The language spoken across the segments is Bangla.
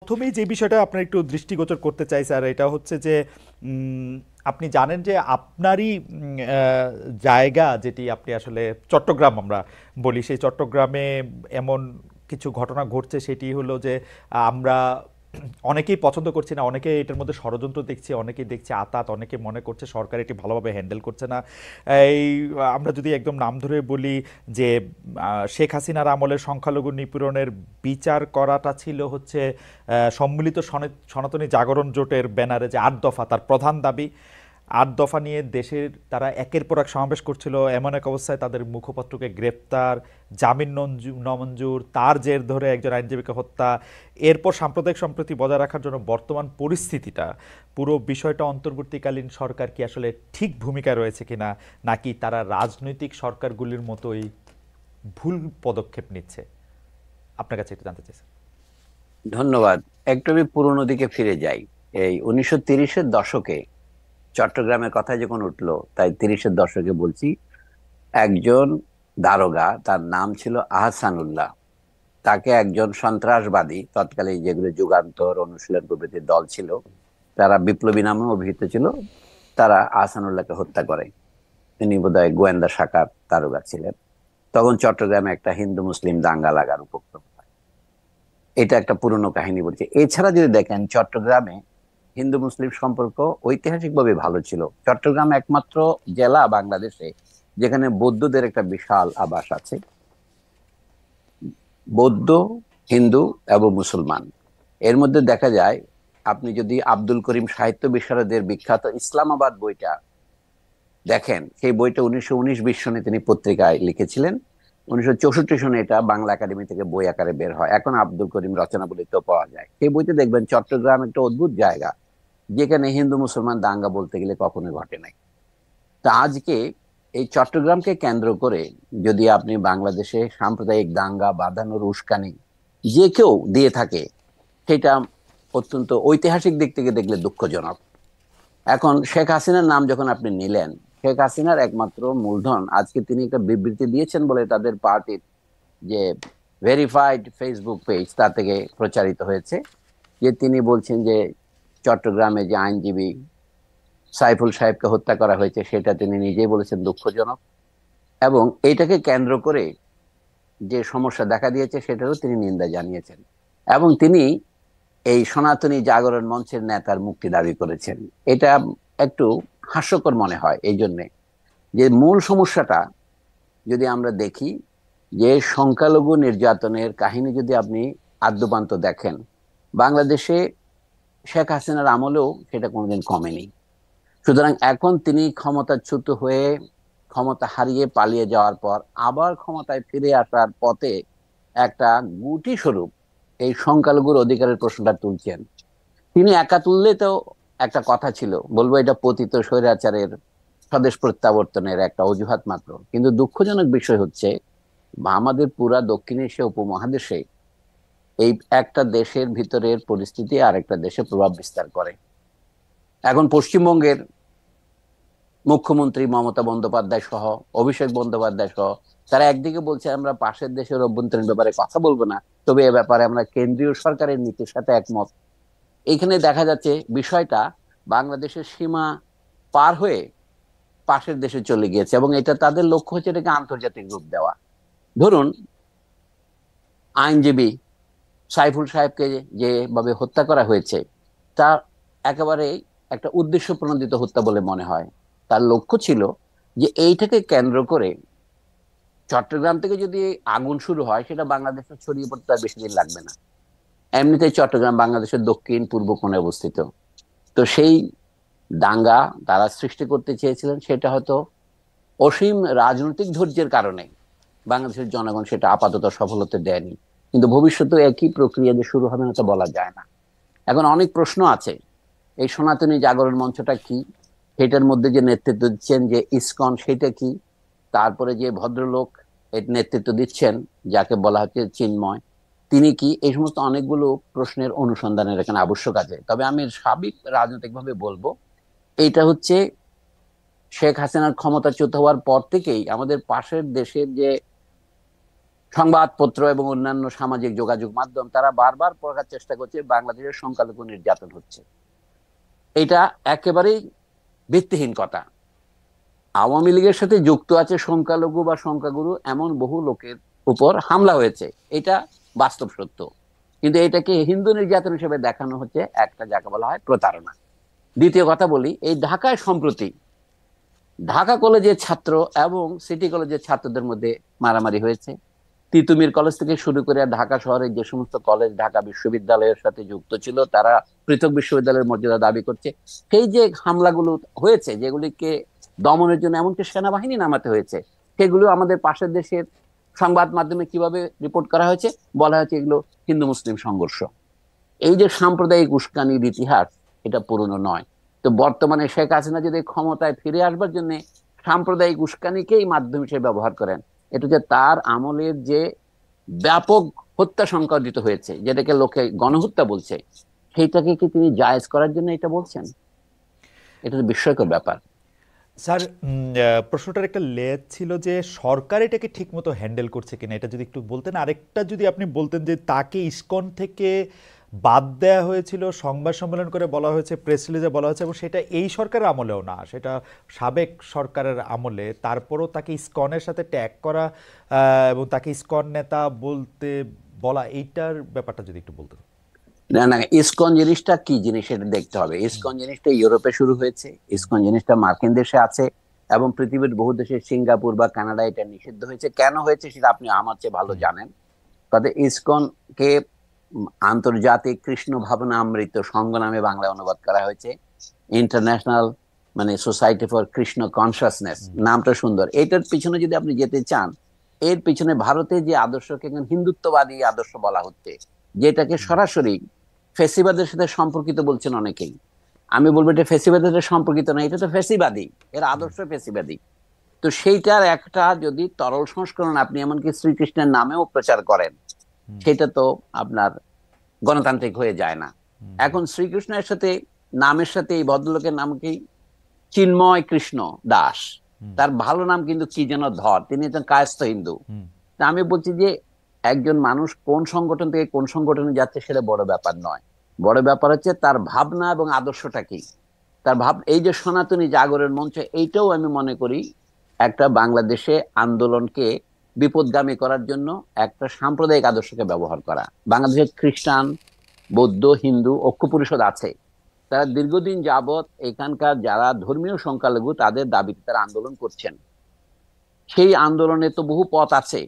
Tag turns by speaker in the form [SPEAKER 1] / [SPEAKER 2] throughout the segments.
[SPEAKER 1] প্রথমেই যে বিষয়টা আপনার একটু দৃষ্টিগোচর করতে চাই স্যার, এটা হচ্ছে যে উম, আপনি জানেন যে আপনারই জায়গা যেটি আপনি আসলে চট্টগ্রাম আমরা বলি, সেই চট্টগ্রামে এমন কিছু ঘটনা ঘটছে, সেটি হলো যে আমরা অনেকেই পছন্দ করছি না, অনেকে এটার মধ্যে ষড়যন্ত্র দেখছি, অনেকেই দেখছে আতাত, অনেকে মনে করছে সরকার এটি ভালোভাবে হ্যান্ডেল করছে না। এই আমরা যদি একদম নাম ধরে বলি যে শেখ হাসিনার আমলের সংখ্যালঘু নিপীড়নের বিচার করাটা ছিল হচ্ছে সম্মিলিত সনাতনী জাগরণ জোটের ব্যানারে যে ৮ দফা, তার প্রধান দাবি। ৮ দফা নিয়ে দেশের তারা একের পর এক সমাবেশ করছিল, এমন এক অবস্থায় তাদের মুখপাত্রকে গ্রেপ্তার, জামিন নামঞ্জুর, তার জের ধরে একজন আইনজীবীকে হত্যা। এরপর সাম্প্রদায়িক সম্প্রীতি বজায় রাখার জন্য বর্তমান পরিস্থিতিটা, পুরো বিষয়টা অন্তর্বর্তীকালীন সরকার কি আসলে ঠিক ভূমিকা রয়েছে কিনা, নাকি তারা রাজনৈতিক সরকারগুলির মতোই ভুল পদক্ষেপ নিচ্ছে? আপনার কাছে একটু জানতে চাইছি।
[SPEAKER 2] ধন্যবাদ। একটু আমি পুরোনো দিকে ফিরে যাই। এই 1930-এর দশকে চট্টগ্রামের কথা যখন উঠলো, তাই 30-এর দশকে বলছি। একজন দারোগা, তার নাম ছিল আহসানুল্লাহ। তাকে একজন সন্ত্রাসবাদী, তৎকালীন যেগুলো যুগান্তর, অনুশীলন প্রভৃতির দল ছিল, তারা বিপ্লবী নামে অভিহিত ছিল, তারা আহসানুল্লাহকে হত্যা করে। তিনি বোধহয় গোয়েন্দা শাখার দারোগা ছিলেন। তখন চট্টগ্রামে একটা হিন্দু মুসলিম দাঙ্গা লাগার উপক্রম হয়। এটা একটা পুরনো কাহিনী বলছে। এছাড়া যদি দেখেন, চট্টগ্রামে হিন্দু মুসলিম সম্পর্ক ঐতিহাসিকভাবে ভালো ছিল। চট্টগ্রাম একমাত্র জেলা বাংলাদেশে যেখানে বৌদ্ধদের একটা বিশাল আবাস আছে। বৌদ্ধ, হিন্দু এবং মুসলমান, এর মধ্যে দেখা যায়, আপনি যদি আব্দুল করিম সাহিত্য বিশারদের বিখ্যাত ইসলামাবাদ বইটা দেখেন, সেই বইটা 1919-20 সনে তিনি পত্রিকায় লিখেছিলেন। 1964 সনে এটা বাংলা একাডেমি থেকে বই আকারে বের হয়। এখন আব্দুল করিম রচনাবলিতেও পাওয়া যায়। সেই বইতে দেখবেন চট্টগ্রাম একটা অদ্ভুত জায়গা, যেখানে হিন্দু মুসলমান দাঙ্গা বলতে গেলে কখনোই ঘটে নাই। তা আজকে এই চট্টগ্রামকে কেন্দ্র করে যদি আপনি বাংলাদেশে সাম্প্রদায়িক দাঙ্গা বাঁধানোর উস্কানি যে কেউ দিয়ে থাকে, সেটা অত্যন্ত ঐতিহাসিক দিক থেকে দেখলে দুঃখজনক। এখন শেখ হাসিনার নাম যখন আপনি নিলেন, শেখ হাসিনার একমাত্র মূলধন, আজকে তিনি একটা বিবৃতি দিয়েছেন বলে তাদের পার্টির যে ভেরিফাইড ফেসবুক পেজ, তা থেকে প্রচারিত হয়েছে, যে তিনি বলছেন যে চট্টগ্রামে যে আইনজীবী সাইফুল সাহেবকে হত্যা করা হয়েছে, সেটা তিনি নিজেই বলেছেন দুঃখজনক। এবং এইটাকে কেন্দ্র করে যে সমস্যা দেখা দিয়েছে, সেটারও তিনি নিন্দা জানিয়েছেন। এবং তিনি এই সনাতনী জাগরণ মঞ্চের নেতার মুক্তি দাবি করেছেন। এটা একটু হাস্যকর মনে হয় এই জন্যে, যে মূল সমস্যাটা যদি আমরা দেখি, যে সংখ্যালঘু নির্যাতনের কাহিনী যদি আপনি আদ্যোপান্ত দেখেন, বাংলাদেশে শেখ হাসিনার আমলেও সেটা কোনোদিন কমেনি। সুতরাং এখন তিনি ক্ষমতাচ্যুত হয়ে, ক্ষমতা হারিয়ে পালিয়ে যাওয়ার পর আবার ক্ষমতায় ফিরে আসার পথে একটা গুটি স্বরূপ এই সংখ্যালঘুর অধিকারের প্রশ্নটা তুলছেন। তিনি একা তুললে তো একটা কথা ছিল, বলবো এটা পতিত স্বৈরাচারের স্বদেশ প্রত্যাবর্তনের একটা অজুহাত মাত্র। কিন্তু দুঃখজনক বিষয় হচ্ছে, আমাদের পুরা দক্ষিণ এশিয়া উপমহাদেশে এই একটা দেশের ভিতরের পরিস্থিতি আরেকটা দেশে প্রভাব বিস্তার করে। এখন পশ্চিমবঙ্গের মুখ্যমন্ত্রী মমতা বন্দ্যোপাধ্যায় সহ, অভিষেক বন্দ্যোপাধ্যায় সহ, তারা একদিকে বলছে আমরা পাশের দেশের অভ্যন্তরীণ ব্যাপারে কথা বলবো না, তবে এ ব্যাপারে আমরা কেন্দ্রীয় সরকারের নীতির সাথে একমত। এইখানে দেখা যাচ্ছে বিষয়টা বাংলাদেশের সীমা পার হয়ে পাশের দেশে চলে গিয়েছে, এবং এটা তাদের লক্ষ্য হচ্ছে এটাকে আন্তর্জাতিক রূপ দেওয়া। ধরুন, আইনজীবী সাইফুল সাহেবকে যেভাবে হত্যা করা হয়েছে, তা একেবারে একটা উদ্দেশ্য প্রণোদিত হত্যা বলে মনে হয়। তার লক্ষ্য ছিল যে এইটাকে কেন্দ্র করে চট্টগ্রাম থেকে যদি আগুন শুরু হয়, সেটা বাংলাদেশে ছড়িয়ে পড়তে আর বেশি দিন লাগবে না। এমনিতেই চট্টগ্রাম বাংলাদেশের দক্ষিণ পূর্ব কোণে অবস্থিত। তো সেই দাঙ্গা তারা সৃষ্টি করতে চেয়েছিলেন, সেটা হয়তো অসীম রাজনৈতিক ধৈর্যের কারণে বাংলাদেশের জনগণ সেটা আপাতত সফল হতে দেয়নি। কিন্তু ভবিষ্যতে একই প্রক্রিয়া যে শুরু হবে না তা বলা যায় না। এখন অনেক প্রশ্ন আছে। এই সনাতনী জাগরণ মঞ্চটা কি? সেটার মধ্যে যে নেতৃত্ব দিচ্ছেন যে ইসকন, সেটা কি? তারপরে যে ভদ্রলোক এর নেতৃত্ব দিচ্ছেন, যাকে বলা হচ্ছে চিন্ময়, তিনি কি? এই সমস্ত অনেকগুলো প্রশ্নের অনুসন্ধানের এখানে আবশ্যক আছে। তবে আমি সাবিক রাজনৈতিক ভাবে বলবো, এইটা হচ্ছে শেখ হাসিনার ক্ষমতাচ্যুত হওয়ার পর থেকেই আমাদের পাশের দেশের যে সংবাদপত্র এবং অন্যান্য সামাজিক যোগাযোগ মাধ্যম তারা বারবার প্রকাশ চেষ্টা করছে বাংলাদেশের সংখ্যালঘু নির্যাতন হচ্ছে। এটা একেবারেই ভিত্তিহীন কথা। আওয়ামী লীগের সাথে যুক্ত আছে সংখ্যালঘু বা সংখ্যাগুরু এমন বহু লোকের উপর হামলা হয়েছে, এটা বাস্তব সত্য। কিন্তু এটাকে হিন্দু নির্যাতন হিসেবে দেখানো হচ্ছে একটা, যাকে বলা হয় প্রতারণা। দ্বিতীয় কথা বলি, এই ঢাকায় সম্প্রতি ঢাকা কলেজের ছাত্র এবং সিটি কলেজের ছাত্রদের মধ্যে মারামারি হয়েছে। তিতুমির কলেজ থেকে শুরু করে ঢাকা শহরের যে সমস্ত কলেজ ঢাকা বিশ্ববিদ্যালয়ের সাথে যুক্ত ছিল তারা পৃথক বিশ্ববিদ্যালয়ের মর্যাদা দাবি করছে। সেই যে হামলাগুলো হয়েছে, যেগুলিকে দমনের জন্য এমনকি সেনাবাহিনী নামাতে হয়েছে, সেগুলো আমাদের পাশের দেশের সংবাদ মাধ্যমে কিভাবে রিপোর্ট করা হয়েছে, বলা হয়েছে এগুলো হিন্দু মুসলিম সংঘর্ষ। এই যে সাম্প্রদায়িক উস্কানির ইতিহাস, এটা পুরনো নয়। তো বর্তমানে শেখ হাসিনা যদি ক্ষমতায় ফিরে আসবার জন্য সাম্প্রদায়িক উস্কানিকেই মাধ্যম হিসেবে ব্যবহার করেন, এটা যে তার আমলের যে ব্যাপক হত্যা সংঘটিত হয়েছে, যেটাকে লোকে গণহত্যা বলছে, সেইটাকে কি তিনি জায়েজ করার জন্য এটা বলছেন? এটা তো বিস্ময়কর ব্যাপার।
[SPEAKER 1] স্যার, প্রশ্নটার একটা লেজ ছিল যে সরকার এটাকে ঠিকমতো হ্যান্ডেল করছে কিনা, এটা যদি একটু বলতেন। আরেকটা যদি আপনি বলতেন যে তাকে ইসকন থেকে বাদ দেওয়া হয়েছিল, সংবাদ সম্মেলন করে বলা হয়েছে, প্রেস রিলিজে বলা হয়েছে, এবং সেটা এই সরকারের আমলেও না, সেটা সাবেক সরকারের আমলে, তারপরও তাকে ইসকনের সাথে ট্যাগ করা এবং তাকে ইসকন নেতা বলতে বলা, এইটার ব্যাপারটা যদি একটু বলতেন।
[SPEAKER 2] না না, ইসকন জিনিসটা কি জিনিস এটা দেখতে হবে। ইসকন জিনিসটা ইউরোপে শুরু হয়েছে, ইসকন জিনিসটা মার্কিন দেশে আছে, এবং পৃথিবীর বহু দেশে সিঙ্গাপুর বা কানাডা এটা নিষিদ্ধ হয়েছে। কেন হয়েছে সেটা আপনি আমার চেয়ে ভালো জানেন। তাদের ইসকন কে আন্তর্জাতিক কৃষ্ণ ভাবনামৃত সংঘ নামে বাংলায় অনুবাদ করা হয়েছে। ইন্টারন্যাশনাল মানে সোসাইটি ফর কৃষ্ণ কনসাসনেস, নামটা সুন্দর। এটার পিছনে যদি আপনি যেতে চান, এর পিছনে ভারতে যে আদর্শকে হিন্দুত্ববাদী আদর্শ বলা হচ্ছে, যেটাকে সরাসরি ফেসিবাদের সাথে সম্পর্কিত বলছেন অনেকেই। আমি বলবো এটা ফেসিবাদের সাথে সম্পর্কিত না, এটা তো ফেসিবাদী, এর আদর্শ ফেসিবাদী। তো সেইটার একটা যদি তরল সংস্করণ আপনি এমনকি শ্রীকৃষ্ণের নামেও প্রচার করেন, সেটা তো আপনার গণতান্ত্রিক হয়ে যায় না। এখন শ্রীকৃষ্ণের সাথে নামের সাথে এই ভদ্রলোকের নাম কি চিন্ময় কৃষ্ণ দাস, তার ভালো নাম কিন্তু কি যেন ধর, তিনি একজন কায়স্থ হিন্দু। তা আমি বলছি যে একজন মানুষ কোন সংগঠন থেকে কোন সংগঠনে যাচ্ছে সেটা বড় ব্যাপার নয়। বড় ব্যাপার হচ্ছে তার ভাবনা এবং আদর্শটা কি। তার এই যে সনাতনী জাগরণ মঞ্চ, এইটাও আমি মনে করি একটা বাংলাদেশে আন্দোলনকে বিপদগামী করার জন্য একটা সাম্প্রদায়িক আদর্শকে ব্যবহার করা। বাংলাদেশে খ্রিস্টান, বৌদ্ধ, হিন্দু ঐক্য পরিষদ আছে, তারা দীর্ঘদিন যাবৎ এখানকার যারা ধর্মীয় সংখ্যালঘু তাদের দাবিতে তারা আন্দোলন করছেন। সেই আন্দোলনে তো বহু পথ আছে,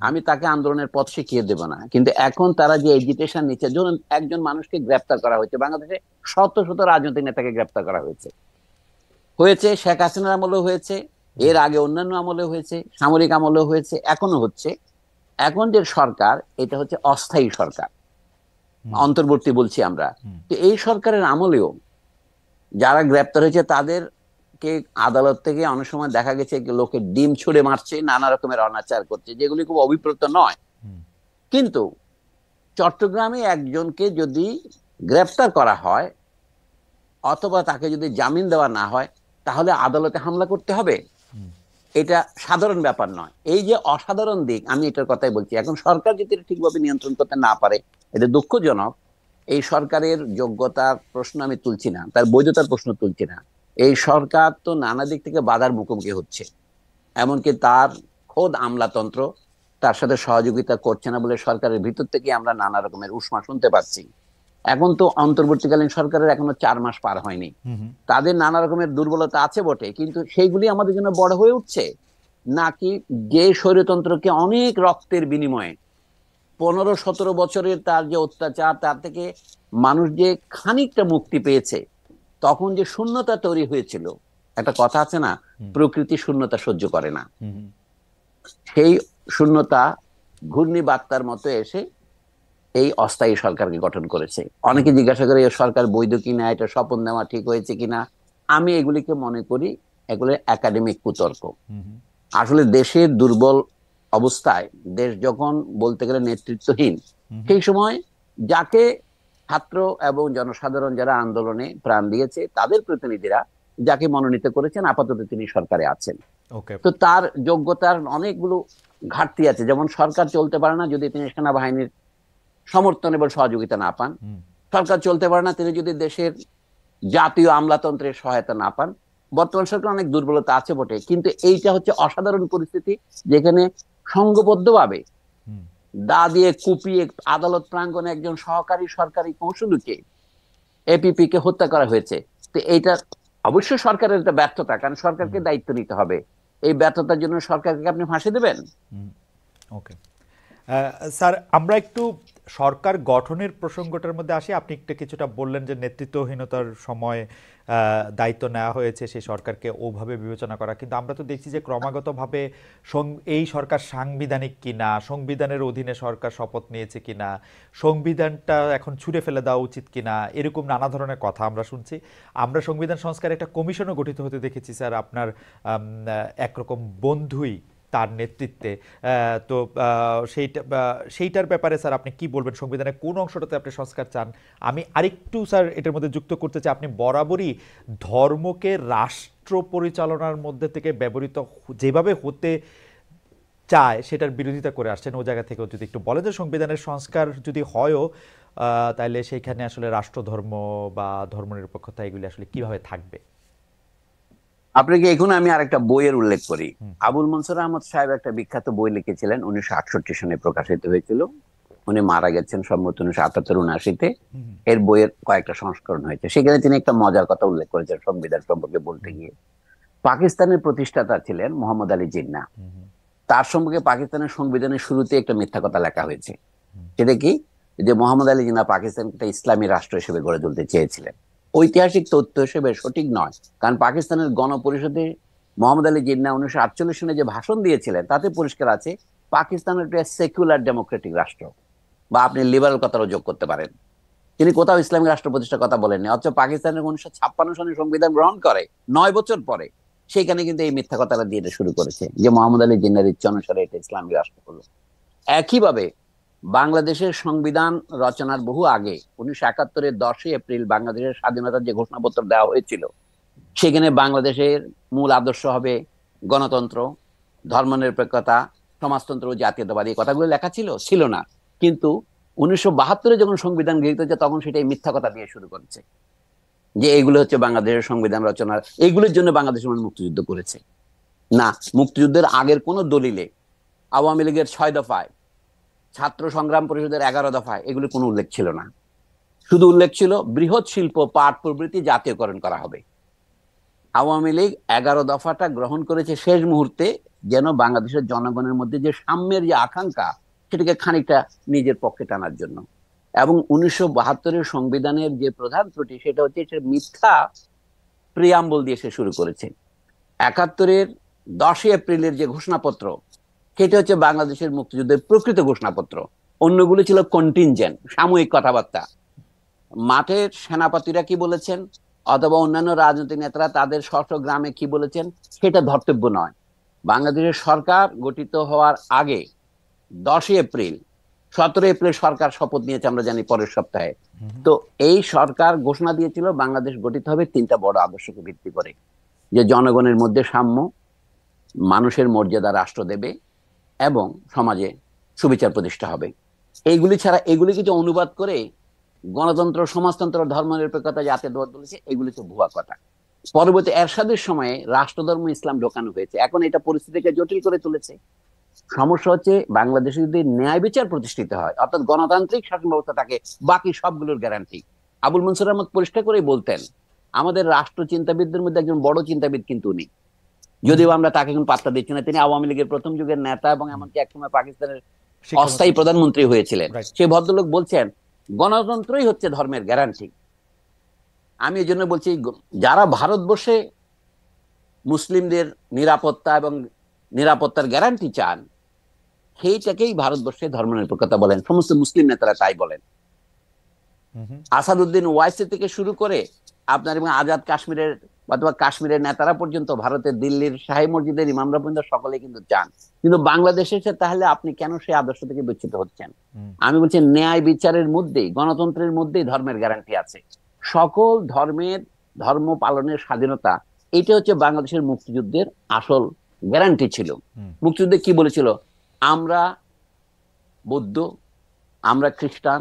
[SPEAKER 2] আমি তাকে আন্দোলনের পথ শিখিয়ে দেব না। কিন্তু এখন তারা যে এজিটেশন নিচ্ছে, ধরুন একজন মানুষকে গ্রেপ্তার করা হয়েছে, বাংলাদেশে শত শত রাজনৈতিক নেতাকে গ্রেপ্তার করা হয়েছে, শেখ হাসিনার আমলেও হয়েছে, এর আগে অন্যান্য আমলে হয়েছে, সামরিক আমলেও হয়েছে, এখনো হচ্ছে। এখন যে সরকার, এটা হচ্ছে অস্থায়ী সরকার, অন্তর্বর্তী বলছি আমরা। তো এই সরকারের আমলেও যারা গ্রেপ্তার হয়েছে তাদেরকে আদালত থেকে অনেক সময় দেখা গেছে লোকে ডিম ছুঁড়ে মারছে, নানা রকমের অনাচার করছে, যেগুলি খুব অভিপ্রেত নয়। কিন্তু চট্টগ্রামে একজনকে যদি গ্রেপ্তার করা হয় অথবা তাকে যদি জামিন দেওয়া না হয়, তাহলে আদালতে হামলা করতে হবে? এটা সাধারণ ব্যাপার নয়। এই যে অসাধারণ দিক, আমি এটার কথাই বলছি। এখন সরকার যদি ঠিকভাবে নিয়ন্ত্রণ করতে না পারে, এটা দুঃখজনক। এই সরকারের যোগ্যতার প্রশ্ন আমি তুলছি না, তার বৈধতার প্রশ্ন তুলছি না। এই সরকার তো নানা দিক থেকে বাধার মুখোমুখি হচ্ছে, এমনকি তার খোদ আমলাতন্ত্র তার সাথে সহযোগিতা করছে না বলে সরকারের ভিতর থেকে আমরা নানা রকমের উষ্মা শুনতে পাচ্ছি। এখন তো অন্তর্বর্তীকালীন সরকারের এখনো 4 মাস পার হয়নি, তাদের নানা রকমের দুর্বলতা আছে বটে, কিন্তু সেইগুলি আমাদের জন্য বড় হয়ে উঠছে নাকি? যে স্বৈরতন্ত্রকে অনেক রক্তের বিনিময়ে 15-17 বছরের তার যে অত্যাচার, তার থেকে মানুষ যে খানিকটা মুক্তি পেয়েছে, তখন যে শূন্যতা তৈরি হয়েছিল, একটা কথা আছে না, প্রকৃতি শূন্যতা সহ্য করে না, সেই শূন্যতা ঘূর্ণিবার্তার মতো এসে এই অস্থায়ী সরকারকে গঠন করেছে। অনেকে জিজ্ঞাসা করে এই সরকার বৈধ কিনা, এটা শপথ নেওয়া ঠিক হয়েছে কিনা। আমি এগুলিকে মনে করি এগুলো একাডেমিক কুতর্ক। আসলে দেশের দুর্বল অবস্থায়, দেশ যখন বলতে গেলে নেতৃত্বহীন, সেই সময় যাকে ছাত্র এবং জনসাধারণ যারা আন্দোলনে প্রাণ দিয়েছে তাদের প্রতিনিধিরা যাকে মনোনীত করেছেন, আপাতত তিনি সরকারে আছেন। তো তার যোগ্যতার অনেকগুলো ঘাটতি আছে। যেমন সরকার চলতে পারে না যদি তিনি সেনাবাহিনীর সমর্থন এবং সহযোগিতা না পান, সরকার চলতে পারে না তিনি যদি দেশের জাতীয় আমলাতন্ত্রের সহায়তা না পান। বর্তমান সরকার অনেক দুর্বলতা আছে বটে, কিন্তু এইটা হচ্ছে অসাধারণ পরিস্থিতি যেখানে সংঘবদ্ধভাবে দা দিয়ে কুপিয়ে আদালত প্রাঙ্গণে একজন সহকারী সরকারি কৌঁসুলিকে, এপিপি কে হত্যা করা হয়েছে। তো এইটা অবশ্যই সরকারের একটা ব্যর্থতা, কারণ সরকারকে দায়িত্ব নিতে হবে। এই ব্যর্থতার জন্য সরকারকে আপনি ফাঁসি দেবেন?
[SPEAKER 1] ওকে স্যার, আমরা একটু সরকার গঠনের প্রসঙ্গটার মধ্যে আসি। আপনি একটু কিছুটা বললেন যে নেতৃত্বহীনতার সময় দায়িত্ব নেওয়া হয়েছে সেই সরকারকে ওভাবে বিবেচনা করা, কিন্তু আমরা তো দেখছি যে ক্রমাগতভাবে এই সরকার সাংবিধানিক কিনা, সংবিধানের অধীনে সরকার শপথ নিয়েছে কিনা, সংবিধানটা এখন ছুঁড়ে ফেলে দেওয়া উচিত কিনা, এরকম নানা ধরনের কথা আমরা শুনছি। আমরা সংবিধান সংস্কারে একটা কমিশনও গঠিত হতে দেখেছি স্যার, আপনার একরকম বন্ধুই তার নেতৃত্বে। তো সেইটার ব্যাপারে স্যার আপনি কি বলবেন? সংবিধানের কোন অংশটাতে আপনি সংস্কার চান? আমি আরেকটু স্যার এটার মধ্যে যুক্ত করতে চাই, আপনি বরাবরই ধর্মকে রাষ্ট্র পরিচালনার মধ্যে থেকে ব্যবহৃত যেভাবে হতে চায় সেটার বিরোধিতা করে আসছেন। ও জায়গা থেকেও যদি একটু বলেন যে সংবিধানের সংস্কার যদি হয়ও তাহলে সেইখানে আসলে রাষ্ট্রধর্ম বা ধর্মনিরপেক্ষতা এগুলি আসলে কিভাবে থাকবে?
[SPEAKER 2] আপনাকে এখন আমি আরেকটা বইয়ের উল্লেখ করি। আবুল মনসুর আহমদ সাহেব একটা বিখ্যাত বই লিখেছিলেন, 1968 সনে প্রকাশিত হয়েছিল। উনি মারা গেছেন সম্ভবত 1978-79-তে। এর বইয়ের কয়েকটা সংস্করণ হয়েছে। সেখানে তিনি একটা মজার কথা উল্লেখ করেছেন সংবিধান সম্পর্কে বলতে গিয়ে। পাকিস্তানের প্রতিষ্ঠাতা ছিলেন মোহাম্মদ আলী জিন্নাহ। তার সম্পর্কে পাকিস্তানের সংবিধানের শুরুতে একটা মিথ্যা কথা লেখা হয়েছে। সেটা কি? যে মোহাম্মদ আলী জিন্নাহ পাকিস্তানকে একটা ইসলামী রাষ্ট্র হিসেবে গড়ে তুলতে চেয়েছিলেন। ঐতিহাসিক তথ্য হিসেবে সঠিক নয়, কারণ পাকিস্তানের গণপরিষদে মোহাম্মদ আলী জিন্নাহ 1948 সনে যে ভাষণ দিয়েছিলেন তাতে পরিষ্কার আছে পাকিস্তানের একটা সেকুলার ডেমোক্রেটিক রাষ্ট্র, বা আপনি লিবারাল কথারও যোগ করতে পারেন। তিনি কোথাও ইসলামিক রাষ্ট্র প্রতিষ্ঠার কথা বলেননি। অথচ পাকিস্তানের 1956 সনে সংবিধান গ্রহণ করে 9 বছর পরে সেখানে কিন্তু এই মিথ্যা কথাটা দিয়ে শুরু করেছে যে মোহাম্মদ আলী জিন্নাহর ইচ্ছা অনুসারে এটা ইসলামিক রাষ্ট্র হলো। একইভাবে বাংলাদেশের সংবিধান রচনার বহু আগে 1971-এর 10 এপ্রিল বাংলাদেশের স্বাধীনতার যে ঘোষণাপত্র দেওয়া হয়েছিল, সেখানে বাংলাদেশের মূল আদর্শ হবে গণতন্ত্র, ধর্মনিরপেক্ষতা, সমাজতন্ত্র ও জাতীয়তাবাদী। কথাগুলো লেখা ছিল? ছিল না। কিন্তু 1972-এ যখন সংবিধান গৃহীত হচ্ছে তখন সেটাই মিথ্যা কথা দিয়ে শুরু করেছে যে এগুলো হচ্ছে বাংলাদেশের সংবিধান রচনার, এগুলোর জন্য বাংলাদেশের মানুষ মুক্তিযুদ্ধ করেছে। না, মুক্তিযুদ্ধের আগের কোন দলিলে, আওয়ামী লীগের 6 দফায়, ছাত্র সংগ্রাম পরিষদের 11 দফায় এগুলো কোনো উল্লেখ ছিল না। শুধু উল্লেখ ছিল বৃহৎ শিল্প পাট প্রভৃতি জাতীয়করণ করা হবে। আওয়ামী লীগ 11 দফাটা গ্রহণ করেছে শেষ মুহূর্তে, যেন বাংলাদেশের জনগণের মধ্যে যে সাম্যের যে আকাঙ্ক্ষা সেটাকে খানিকটা নিজের পক্ষে টানার জন্য। এবং 1972-এর সংবিধানের যে প্রধান ত্রুটি সেটা হচ্ছে সে মিথ্যা প্রিয়াম্বল দিয়ে সে শুরু করেছে। 71-এর 10 এপ্রিলের যে ঘোষণাপত্র সেটা হচ্ছে বাংলাদেশের মুক্তিযুদ্ধের প্রকৃত ঘোষণাপত্র। অন্যগুলো ছিল কন্টিনজেন্ট, সাময়িক কথাবার্তা। মাঠের সেনাপতিরা কি বলেছেন অথবা অন্যান্য রাজনৈতিক নেতারা তাদের স্ব গ্রামে কি বলেছেন সেটা ধর্তব্য নয়। বাংলাদেশের সরকার গঠিত হওয়ার আগে 10 এপ্রিল, 17 এপ্রিল সরকার শপথ নিয়েছে আমরা জানি পরের সপ্তাহে। তো এই সরকার ঘোষণা দিয়েছিল বাংলাদেশ গঠিত হবে 3টা বড় আদর্শকে ভিত্তি করে, যে জনগণের মধ্যে সাম্য, মানুষের মর্যাদা রাষ্ট্র দেবে এবং সমাজে সুবিচার প্রতিষ্ঠা হবে। এইগুলি ছাড়া এগুলি কিছু অনুবাদ করে গণতন্ত্র, সমাজতন্ত্র, ধর্মনিরপেক্ষতা, জাতীয়তাবাদ বলেছে, এগুলি তো ভুয়া কথা। পরবর্তী এরশাদের সময়ে রাষ্ট্রধর্ম ইসলাম ঢোকানো হয়েছে। এখন এটা পরিস্থিতিকে জটিল করে তুলেছে। সমস্যা হচ্ছে বাংলাদেশে যদি ন্যায় বিচার প্রতিষ্ঠিত হয়, অর্থাৎ গণতান্ত্রিক শাসন ব্যবস্থা থাকে, বাকি সবগুলোর গ্যারান্টি। আবুল মনসুর আহমদ পরিষ্কার করেই বলতেন আমাদের রাষ্ট্র চিন্তাবিদদের মধ্যে একজন বড় চিন্তাবিদ কিন্তু উনি, যদিও আমরা তাকে এখন পাত্তা দিচ্ছি না। তিনি আওয়ামী লীগের প্রথম যুগের নেতা এবং এমনকি একসময় পাকিস্তানের অস্থায়ী প্রধানমন্ত্রী হয়েছিলেন। সেই ভদ্রলোক বলছেন গণতন্ত্রই হচ্ছে ধর্মের গ্যারান্টি। আমি এই জন্য বলছি যারা ভারতবর্ষে মুসলিমদের নিরাপত্তা এবং নিরাপত্তার গ্যারান্টি চান সেইটাকেই ভারতবর্ষে ধর্মনিরপেক্ষতা বলেন। সমস্ত মুসলিম নেতারা তাই বলেন। আসাদুদ্দিন ওয়াইসি থেকে শুরু করে আপনার এবং আজাদ কাশ্মীরের অথবা কাশ্মীরের নেতারা পর্যন্ত, ভারতের দিল্লির শাহী মসজিদের ইমামরা পর্যন্ত সকলে কিন্তু চান। কিন্তু বাংলাদেশে তাহলে আপনি কেন সেই আদর্শ থেকে বিচ্যুত হচ্ছেন? আমি বলছি ন্যায় বিচারের মধ্যেই, গণতন্ত্রের মধ্যেই ধর্মের গ্যারান্টি আছে। সকল ধর্মের ধর্ম পালনের স্বাধীনতা, এটা হচ্ছে বাংলাদেশের মুক্তিযুদ্ধের আসল গ্যারান্টি ছিল। মুক্তিযুদ্ধে কি বলেছিল? আমরা বৌদ্ধ, আমরা খ্রিস্টান,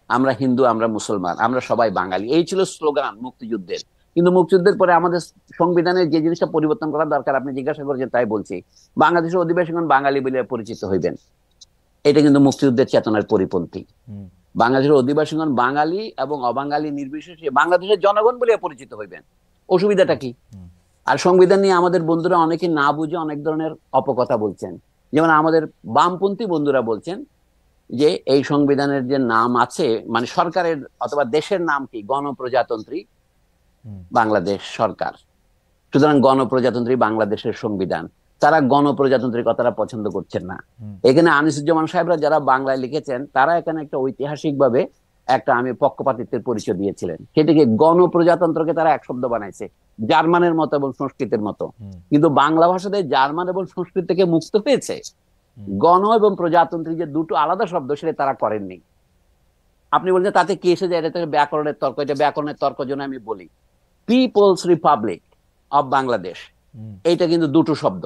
[SPEAKER 2] আমরা হিন্দু, আমরা মুসলমান, আমরা সবাই বাঙালি, এই ছিল স্লোগান মুক্তিযুদ্ধের। কিন্তু মুক্তিযুদ্ধের পরে আমাদের সংবিধানে যে জিনিসটা পরিবর্তন করা দরকার, আপনি জিজ্ঞাসা করেছেন তাই বলছি, বাংলাদেশের অধিবাসীগণ বাঙালি বলে পরিচিত হইবেন, এটা কিন্তু মুক্তিযুদ্ধের চেতনার পরিপন্থী। বাংলাদেশের অধিবাসীগণ বাঙালি এবং অবাঙালি নির্বিশেষে বাংলাদেশের জনগণ বলে পরিচিত হইবেন। অসুবিধাটা কি? আর সংবিধান নিয়ে আমাদের বন্ধুরা অনেকে না বুঝে অনেক ধরনের অপকথা বলছেন। যেমন আমাদের বামপন্থী বন্ধুরা বলছেন যে এই সংবিধানের যে নাম আছে, মানে সরকারের অথবা দেশের নাম কি, গণপ্রজাতন্ত্রী বাংলাদেশ সরকার, সুতরাং গণপ্রজাতন্ত্রী বাংলাদেশের সংবিধান। তারা গণপ্রজাতন্ত্রীর কথাটা পছন্দ করছেন না। এখানে আনিসুজ্জামান সাহেবরা যারা বাংলায় লিখেছেন, তারা এখানে একটা ঐতিহাসিক ভাবে একটা আমি পক্ষপাতিত্বের পরিচয় দিয়েছিলেন। সেটিকে গণপ্রজাতন্ত্রকে তারা এক শব্দ বানাইছে, জার্মানের মতো এবং সংস্কৃতের মতো। কিন্তু বাংলা ভাষাতে জার্মান এবং সংস্কৃত থেকে মুক্ত হয়েছে। গণ এবং প্রজাতন্ত্রী যে দুটো আলাদা শব্দ, সেটা তারা করেননি। আপনি বলছেন তাতে কি এসে যায়, এটা থেকে ব্যাকরণের তর্ক। এটা ব্যাকরণের তর্ক জন্য আমি বলি, পিপলস রিপাবলিক অফ বাংলাদেশ, এইটা কিন্তু দুটো শব্দ,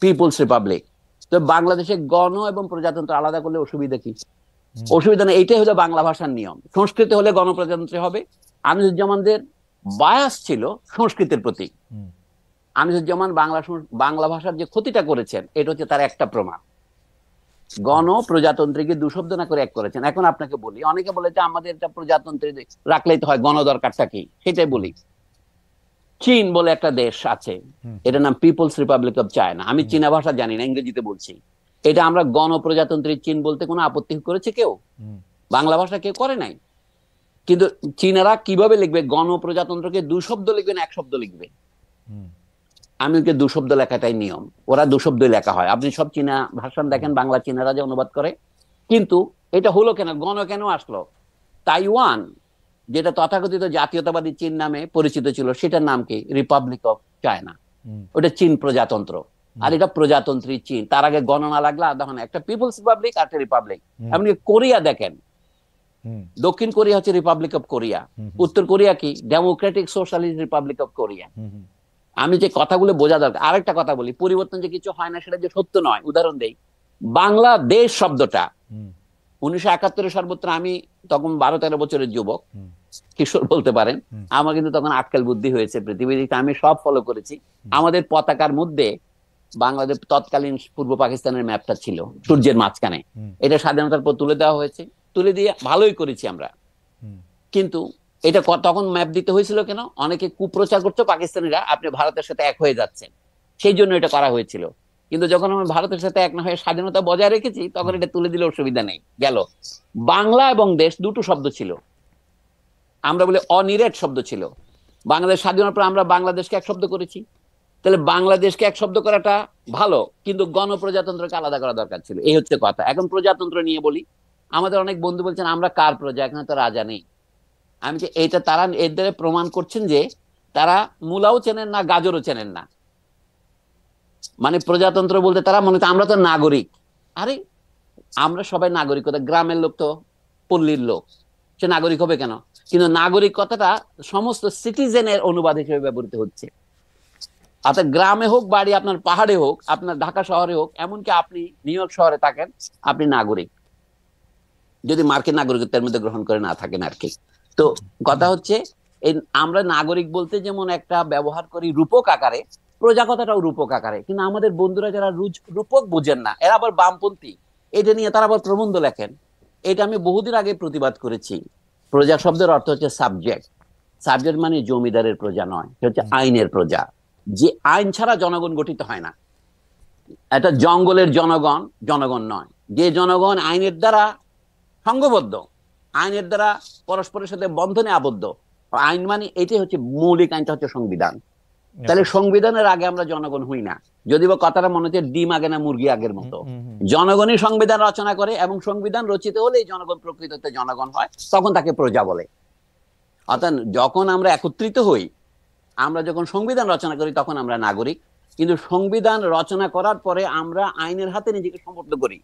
[SPEAKER 2] পিপলস রিপাবলিক। তো বাংলাদেশে গণ এবং প্রজাতন্ত্র আলাদা করলে অসুবিধা কি? অসুবিধা নেই, এইটাই হলো বাংলা ভাষার নিয়ম। সংস্কৃতে হলে গণপ্রজাতন্ত্রী হবে। আনিসুজ্জামানদের বায়াস ছিল সংস্কৃতের প্রতি। আনিসুজ্জামান বাংলা ভাষার যে ক্ষতিটা করেছেন, এটা হচ্ছে তার একটা প্রমাণ। গণ প্রজাতন্ত্রীকে দু শব্দ না করে এক করেছেন। এখন আপনাকে বলি, অনেকে বলে যে আমাদের এটা প্রজাতন্ত্রী রাখলেই তো হয়, গণ দরকারটা কি? সেটাই বলি। চীন বলে একটা দেশ আছে, এটার নাম পিপলস রিপাবলিক অফ চায়না। আমি চীনা ভাষা জানি না, ইংরেজিতে বলছি। এটা আমরা গণপ্রজাতন্ত্রী চীন বলতে কোনো আপত্তি করেছে কেউ? বাংলা ভাষা কেউ করে নাই। কিন্তু চীনারা কিভাবে লিখবে? গণপ্রজাতন্ত্রকে দু শব্দ লিখবে না এক শব্দ লিখবে? আমি ওকে দু শব্দ লেখাটাই নিয়ম, ওরা দু শব্দই লেখা হয়। আপনি সব চীনা ভাষণ দেখেন, বাংলা চীনারা যে অনুবাদ করে। কিন্তু এটা হলো কেন, গণ কেন আসলো? তাইওয়ান, যেটা তথাকথিত জাতীয়তাবাদী চীন নামে পরিচিত ছিল, সেটার নাম কি? Republic of China. ওটা চীন প্রজাতন্ত্র, আর এটা প্রজাতন্ত্রী চীন। তার আগে গণনা লাগলে আধা হয়, একটা পিপলস রিপাবলিক আর একটা রিপাবলিক। আপনি কোরিয়া দেখেন, দক্ষিণ কোরিয়া হচ্ছে রিপাবলিক অফ কোরিয়া, উত্তর কোরিয়া কি? Democratic socialist Republic of Korea. আমি যে কথাগুলো বোঝা দরকার। আরেকটা কথা বলি, পরিবর্তন যে কিছু হয় না সেটা যে সত্য নয়। উদাহরণ দেই, বাংলাদেশ শব্দটা 1971 সর্বত্র, আমি তখন 12-13 বছরের যুবক, কিশোর বলতে পারেন। আমার কিন্তু তখন আক্কেল বুদ্ধি হয়েছে, পৃথিবীতে আমি সব ফলো করেছি। আমাদের পতাকার মধ্যে বাংলাদেশ তৎকালীন পূর্ব পাকিস্তানের ম্যাপটা ছিল সূর্যের মাঝখানে। এটা স্বাধীনতার পর তুলে দেওয়া হয়েছে, তুলে দিয়ে ভালোই করেছি আমরা। কিন্তু এটা তখন ম্যাপ দিতে হয়েছিল কেন? অনেকে কুপ্রচার করছে পাকিস্তানিরা, আপনি ভারতের সাথে এক হয়ে যাচ্ছেন, সেই জন্য এটা করা হয়েছিল। কিন্তু যখন আমরা ভারতের সাথে এক না হয়ে স্বাধীনতা বজায় রেখেছি, তখন এটা তুলে দিলে অসুবিধা নেই। গেল। বাংলা এবং দেশ দুটো শব্দ ছিল, আমরা বলি অনিরেট শব্দ ছিল। বাংলাদেশ স্বাধীনতার পর আমরা বাংলাদেশকে এক শব্দ করেছি। তাহলে বাংলাদেশকে এক শব্দ করাটা ভালো, কিন্তু গণপ্রজাতন্ত্রকে আলাদা করা দরকার ছিল। এই হচ্ছে কথা। এখন প্রজাতন্ত্র নিয়ে বলি, আমাদের অনেক বন্ধু বলছেন আমরা কার প্রজা, এখানে তো রাজা নেই। আমি যে এটা তারা এর দ্বারা প্রমাণ করছেন যে তারা মূলাও চেনেন না, গাজরও চেনেন না। মানে প্রজাতন্ত্র বলতে তারা মনে হয় আমরা তো নাগরিক। আরে আমরা সবাই নাগরিকতা, গ্রামের লোক তো পল্লীর লোক, সে নাগরিক হবে কেন? কিন্তু নাগরিক কথাটা সমস্ত সিটিজেনের অনুবাদ হিসেবে ব্যবহৃত হচ্ছে। অর্থাৎ গ্রামে হোক, বাড়ি আপনার পাহাড়ে হোক, আপনার ঢাকা শহরে হোক, এমনকি আপনি নিউ ইয়র্ক শহরে থাকেন, আপনি নাগরিক, যদি মার্কিন নাগরিকত্বের মধ্যে গ্রহণ করে না থাকেন আর কি। তো কথা হচ্ছে, এই আমরা নাগরিক বলতে যেমন একটা ব্যবহার করি রূপক আকারে, প্রজা কথাটাও রূপক আকারে। কিন্তু আমাদের বন্ধুরা যারা রূপক বুঝেন না, এরা আবার বামপন্থী, এটা নিয়ে তারা আবার প্রবন্ধ লেখেন। এটা আমি বহুদিন আগে প্রতিবাদ করেছি। প্রজা শব্দের অর্থ হচ্ছে সাবজেক্ট। সাবজেক্ট মানে জমিদারের প্রজা নয়, এটা হচ্ছে আইনের প্রজা। যে আইন ছাড়া জনগণ গঠিত হয় না। এটা জঙ্গলের জনগণ, জনগণ নয়। যে জনগণ আইনের দ্বারা সংঘবদ্ধ, আইনের দ্বারা পরস্পরের সাথে বন্ধনে আবদ্ধ। আইন মানে এটাই হচ্ছে মৌলিক আইনটা, হচ্ছে সংবিধান। তাহলে সংবিধানের আগে আমরা জনগণ হই না। যদি বা কথাটা মনে হচ্ছে ডিম আগে না মুরগি আগের মতো। জনগণই সংবিধান রচনা করে, এবং সংবিধান রচিত হলে জনগণ প্রকৃততে জনগণ হয়, তখন তাকে প্রজা বলে। অর্থাৎ যখন আমরা একত্রিত হই, আমরা যখন সংবিধান রচনা করি, তখন আমরা নাগরিক। কিন্তু সংবিধান রচনা করার পরে আমরা আইনের হাতে নিজেকে সমর্থ করি,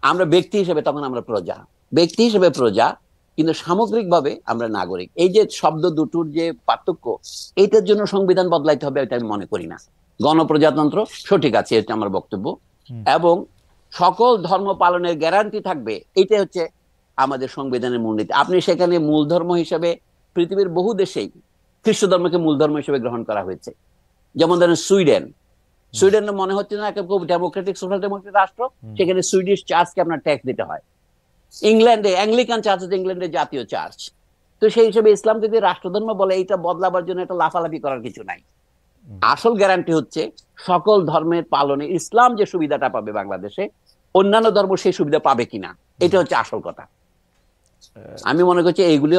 [SPEAKER 2] আমরা ব্যক্তি হিসেবে, তখন আমরা প্রজা। ব্যক্তি হিসেবে প্রজা, কিন্তু সামগ্রিকভাবে আমরা নাগরিক। এই যে শব্দ দুটোর যে পার্থক্য, এটার জন্য সংবিধান বদলাইতে হবে, এটা আমি মনে করি না। গণপ্রজাতন্ত্র সঠিক আছে, এটা আমার বক্তব্য। এবং সকল ধর্ম পালনের গ্যারান্টি থাকবে, এটাই হচ্ছে আমাদের সংবিধানের মূলনীতি। আপনি সেখানে মূল ধর্ম হিসেবে পৃথিবীর বহু দেশেই খ্রিস্ট ধর্মকে মূল ধর্ম হিসেবে গ্রহণ করা হয়েছে। যেমন ধরেন সুইডেন, সুইডেন মনে হচ্ছে না একটা খুব ডেমোক্রেটিক সোশ্যাল ডেমোক্রেটিক রাষ্ট্র, সেখানে সুইডিশ চার্চকে আপনার ট্যাক্স দিতে হয়। ইংল্যান্ডে অ্যাংলিকান চার্চ হচ্ছে ইংল্যান্ডের জাতীয় চার্চ। তো সেই হিসেবে ইসলাম যদি রাষ্ট্রধর্ম বলে, এইটা বদলাবার জন্য একটা লাফালাফি করার কিছু নাই। আসল গ্যারান্টি হচ্ছে সকল ধর্মের পালনে ইসলাম যে সুবিধাটা পাবে বাংলাদেশে, অন্যান্য ধর্ম সেই সুবিধা পাবে কিনা, এটা হচ্ছে আসল কথা। আমি মনে করছি এইগুলি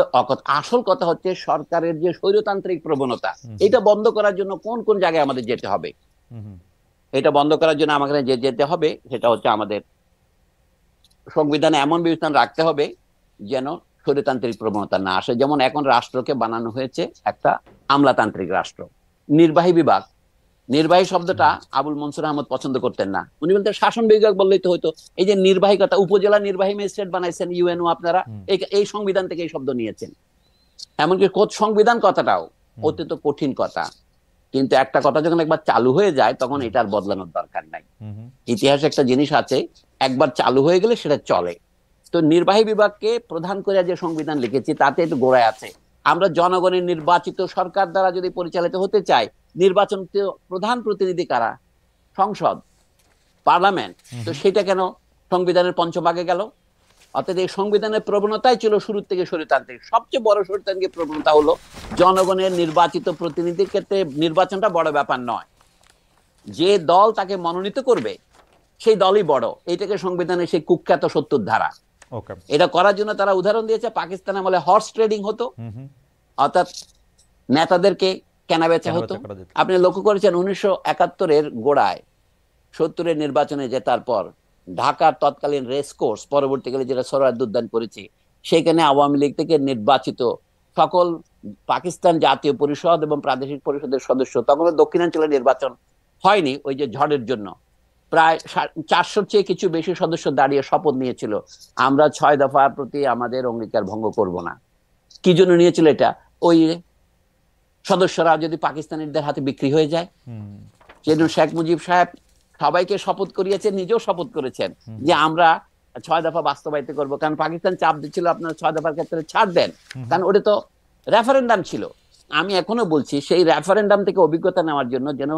[SPEAKER 2] আসল কথা হচ্ছে সরকারের যে স্বৈরতান্ত্রিক প্রবণতা, এটা বন্ধ করার জন্য কোন কোন জায়গায় আমাদের যেতে হবে। এটা বন্ধ করার জন্য আমাকে যেতে হবে, সেটা হচ্ছে আমাদের সংবিধানে এমন বিধান রাখতে হবে যেন স্বৈরতান্ত্রিক প্রবণতা না আসে। যেমন এখন রাষ্ট্রকে বানানো হয়েছে একটা আমলাতান্ত্রিক রাষ্ট্র। নির্বাহী বিভাগ, নির্বাহী শব্দটা আবুল মনসুর আহমদ পছন্দ করতেন না, উনি বলতেন শাসন বিভাগ বললেই তো হয়তো। এই যে নির্বাহী কথা, উপজেলা নির্বাহী ম্যাজিস্ট্রেট বানাইছেন ইউএনও, আপনারা এই সংবিধান থেকে এই শব্দ নিয়েছেন। এমনকি সংবিধান কথাটাও অত্যন্ত কঠিন কথা, কিন্তু একটা কথা যখন একবার চালু হয়ে যায় তখন এটার বদলানোর দরকার নাই। ইতিহাসে একটা জিনিস আছে, একবার চালু হয়ে গেলে সেটা চলে। তো নির্বাহী বিভাগকে প্রধান করে যে সংবিধান লিখেছি তাতে একটু গোড়ায় আছে, আমরা জনগণের নির্বাচিত সরকার দ্বারা যদি পরিচালিত হতে চাই, নির্বাচন প্রধান প্রতিনিধি কারা? সংসদ, পার্লামেন্ট। তো সেটা কেন সংবিধানের পঞ্চভাগে গেল? অর্থাৎ এই সংবিধানের প্রবণতাই ছিল শুরু থেকে স্বৈরতান্ত্রিক। সবচেয়ে বড় স্বৈরতান্ত্রিক প্রবণতা হলো জনগণের নির্বাচিত প্রতিনিধির ক্ষেত্রে নির্বাচনটা বড় ব্যাপার নয়, যে দল তাকে মনোনীত করবে সেই দলই বড়। এইটাকে সংবিধানে সেই কুখ্যাত ৭০ ধারা। এটা করার জন্য তারা উদাহরণ দিয়েছে, পাকিস্তানে আমলে হর্স ট্রেডিং হতো, অর্থাৎ নেতাদেরকে কেনা বেচা হতো। আপনি লক্ষ্য করেছেন ১৯৭১-এর গোড়ায় ৭০-এর নির্বাচনে জেতার পর ঢাকার তৎকালীন রেস কোর্স, পরবর্তীকালে যেটা সোহরাওয়ার্দী উদ্যান করেছে, সেখানে আওয়ামী লীগ থেকে নির্বাচিত সকল পাকিস্তান জাতীয় পরিষদ এবং প্রাদেশিক পরিষদের সদস্য, তখন দক্ষিণাঞ্চলের নির্বাচন হয়নি ওই যে ঝড়ের জন্য, প্রায় ৪০০-র চেয়ে কিছু বেশি সদস্য দাঁড়িয়ে শপথ নিয়েছিল, আমরা ৬ দফার প্রতি আমাদের অঙ্গীকার ভঙ্গ করব না। কি জন্য নিয়েছিল এটা? ওই সদস্যরা যদি পাকিস্তানিদের হাতে বিক্রি হয়ে যায়। সেজন্য শেখ মুজিব সাহেব সবাইকে শপথ করিয়েছেন, নিজেও শপথ করেছেন যে আমরা ৬ দফা বাস্তবায়িত করব। কারণ পাকিস্তান চাপ দিচ্ছিল আপনারা ৬ দফার ক্ষেত্রে ছাড় দেন, কারণ ওটা তো রেফারেন্ডাম ছিল। আমি এখনো বলছি সেই রেফারেন্ডাম থেকে অভিজ্ঞতা নেওয়ার জন্য যেন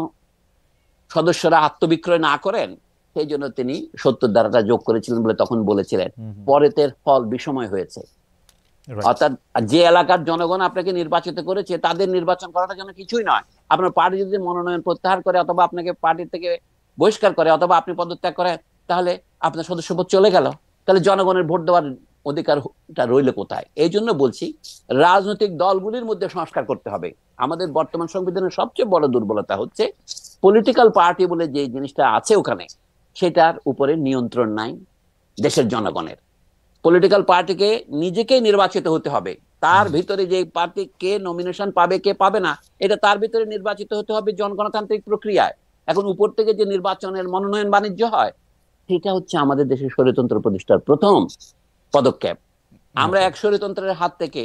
[SPEAKER 2] সদস্যরা আত্মবিক্রয় না করেন, সেই জন্য তিনি ৭০ ধারাটা যোগ করেছিলেন বলে তখন বলেছিলেন। পরে এর ফল বিষময় হয়েছে। অর্থাৎ যে এলাকার জনগণ আপনাকে নির্বাচিত করেছে তাদের নির্বাচন করাটা যেন কিছুই নয়। আপনার পার্টি যদি মনোনয়ন প্রত্যাহার করে অথবা আপনাকে পার্টি থেকে বহিষ্কার করে অথবা আপনি পদত্যাগ করেন, তাহলে আপনার সদস্যপদ চলে গেল, তাহলে জনগণের ভোট দেওয়ার অধিকারটা রইল কোথায়? এই জন্য বলছি রাজনৈতিক দলগুলির মধ্যে সংস্কার করতে হবে। আমাদের বর্তমান সংবিধানের সবচেয়ে বড় দুর্বলতা হচ্ছে পলিটিক্যাল পার্টি বলে যে জিনিসটা আছে ওখানে, সেটার উপরে নিয়ন্ত্রণ নাই দেশের জনগণের। পলিটিক্যাল পার্টিকে নিজেকেই নির্বাচিত হতে হবে, তার ভিতরে যে পার্টি কে নমিনেশন পাবে কে পাবে না এটা তার ভিতরে নির্বাচিত হতে হবে জনগণতান্ত্রিক প্রক্রিয়ায়। এখন উপর থেকে যে নির্বাচনের মনোনয়ন বাণিজ্য হয়, সেটা হচ্ছে আমাদের দেশের স্বৈরতন্ত্র প্রতিষ্ঠার প্রথম পদক্ষেপ। আমরা এক স্বৈরতন্ত্রের হাত থেকে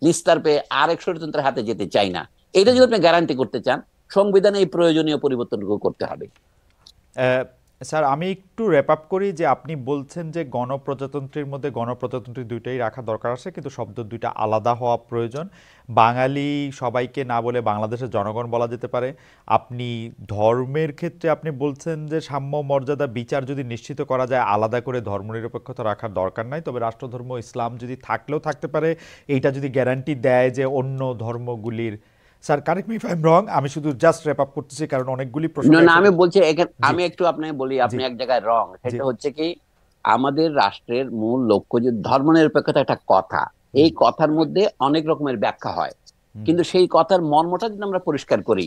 [SPEAKER 2] নিস্তার পেয়ে আরেক স্বৈরতন্ত্রের হাতে যেতে চাই না। এটা যদি আপনি গ্যারান্টি করতে চান, সংবিধানে এই প্রয়োজনীয় পরিবর্তনগুলো করতে হবে।
[SPEAKER 1] স্যার, আমি একটু র্যাপ আপ করি যে আপনি বলছেন যে গণপ্রজাতন্ত্রের মধ্যে গণপ্রজাতন্ত্রী দুইটাই রাখা দরকার আছে, কিন্তু শব্দ দুইটা আলাদা হওয়া প্রয়োজন। বাঙালি সবাইকে না বলে বাংলাদেশের জনগণ বলা যেতে পারে। আপনি ধর্মের ক্ষেত্রে আপনি বলছেন যে সাম্য মর্যাদা বিচার যদি নিশ্চিত করা যায়, আলাদা করে ধর্মনিরপেক্ষতা রাখার দরকার নাই, তবে রাষ্ট্রধর্ম ইসলাম যদি থাকলেও থাকতে পারে, এইটা যদি গ্যারান্টি দেয় যে অন্য ধর্মগুলির। Sir, correct me if I am wrong, আমি শুধু জাস্ট র্যাপ আপ করতেছি কারণ অনেকগুলি প্রশ্ন।
[SPEAKER 2] না, আমি বলছি আমি একটু আপনাকে বলি, আপনি এক জায়গায় রং। সেটা হচ্ছে কি, আমাদের রাষ্ট্রের মূল লক্ষ্য যে ধর্মনিরপেক্ষতা একটা কথা, এই কথার মধ্যে অনেক রকমের ব্যাখ্যা হয়, কিন্তু সেই কথার মর্মটা যদি আমরা পরিষ্কার করি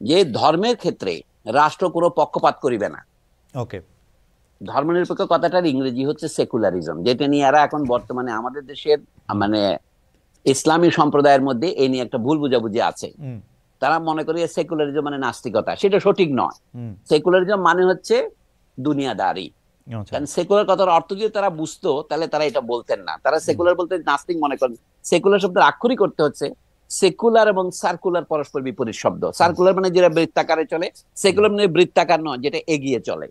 [SPEAKER 2] যে ধর্মের ক্ষেত্রে রাষ্ট্র কোনো পক্ষপাত করিবে না।
[SPEAKER 1] ওকে,
[SPEAKER 2] ধর্মনিরপেক্ষ কথাটার ইংরেজি হচ্ছে সেকুলারিজম, যেটা নিয়ে এরা এখন বর্তমানে আমাদের দেশের মানে ইসলামী সম্প্রদায়ের মধ্যে এই নিয়ে একটা ভুল বুঝাবুঝি আছে। তারা মনে করে সেকুলারিজম মানে নাস্তিকতা, সেটা সঠিক নয়। সেকুলারিজম মানে হচ্ছে দুনিয়াদারি। কারণ সেকুলার কথার অর্থ যদি তারা বুঝতো তাহলে তারা এটা বলতেন না। তারা সেকুলার বলতে নাস্তিক মনে করেন। সেকুলার শব্দের আক্ষরিক করতে হচ্ছে সেকুলার এবং সার্কুলার পরস্পর বিপরীত শব্দ। সার্কুলার মানে যেটা বৃত্তাকারে চলে, সেকুলার মানে বৃত্তাকার নয়, যেটা এগিয়ে চলে।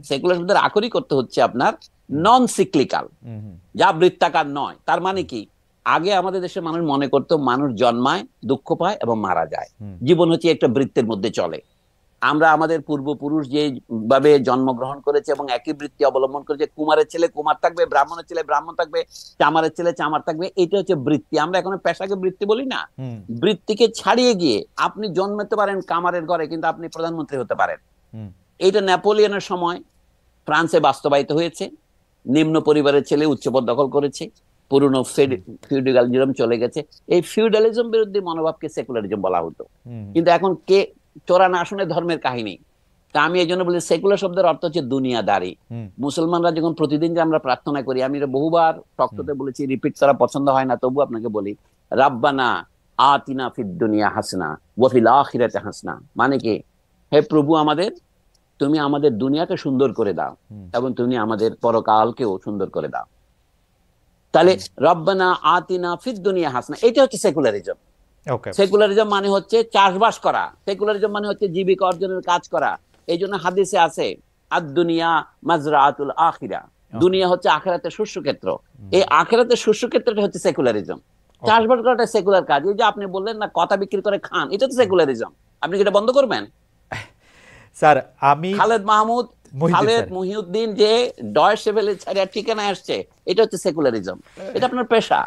[SPEAKER 2] সেকুলার শব্দের আক্ষরিক করতে হচ্ছে আপনার নন সিক্লিক্যাল, যা বৃত্তাকার নয়। তার মানে কি, আগে আমাদের দেশের মানুষ মনে করতো মানুষ জন্মায়, দুঃখ পায় এবং মারা যায়, জীবন হচ্ছে একটা বৃত্তের মধ্যে চলে। আমরা আমাদের পূর্বপুরুষ যে ভাবে জন্মগ্রহণ করেছে এবং একই বৃত্তি অবলম্বন করেছে, কুমারের ছেলে কুমার থাকবে, ব্রাহ্মণের ছেলে ব্রাহ্মণ থাকবে, চামারের ছেলে চামার থাকবে, এটা হচ্ছে বৃত্তি। আমরা এখন পেশাকে বৃত্তি বলি না। বৃত্তিকে ছাড়িয়ে গিয়ে আপনি জন্মাতে পারেন কামারের ঘরে, কিন্তু আপনি প্রধানমন্ত্রী হতে পারেন। এইটা নেপোলিয়নের সময় ফ্রান্সে বাস্তবায়িত হয়েছে। নিম্ন পরিবারের ছেলে উচ্চপদ দখল করেছে, পুরনো ফিউডালিজম চলে গেছে। এই ফিউডালিজম বিরোধী মনোভাবকে সেকুলারিজম বলা হতো। কিন্তু এখন কে চোরা না শুনে ধর্মের কাহিনী। তা আমি এই জন্য বলি সেকুলার শব্দের অর্থ হচ্ছে দুনিয়াদারি। মুসলমানরা যখন প্রতিদিন যে আমরা প্রার্থনা করি, আমি এটা বহুবার টকশোতে বলেছি, রিপিট করা পছন্দ হয় না, তবু আপনাকে বলি, রাব্বানা আতিনা ফিদ দুনিয়া হাসনা ওয়া ফিল আখিরাতি হাসনা। মানে কি, হে প্রভু আমাদের, তুমি আমাদের দুনিয়াকে সুন্দর করে দাও এবং তুমি আমাদের পরকালকেও সুন্দর করে দাও। তাহলে রব্বানা আতিনা ফিদ দুনিয়া হাসনা, এটা হচ্ছে সেকুলারিজম। সেকুলারিজম মানে হচ্ছে চাষবাস করা, সেকুলারিজম মানে হচ্ছে জীবিকা অর্জনের কাজ করা। এই জন্য হাদিসে আছে আদ দুনিয়া মাজরাআতুল আখিরা, দুনিয়া হচ্ছে আখিরাতের শস্যক্ষেত্র। এই আখিরাতের শস্যক্ষেত্রটা হচ্ছে সেকুলারিজম। চাষবাস করাটা সেকুলার কাজ। এই যে আপনি বললেন না কথা বিক্রি করে খান, এটা তো সেকুলারিজম। আপনি কি এটা বন্ধ করবেন?
[SPEAKER 1] স্যার আমি
[SPEAKER 2] খালেদ মাহমুদ, খালেদ মহিউদ্দিন যে ডয়েশে ভেলে ছাড়া ঠিকানা আসছে, এটা হচ্ছে সেকুলারিজম। এটা আপনার পেশা।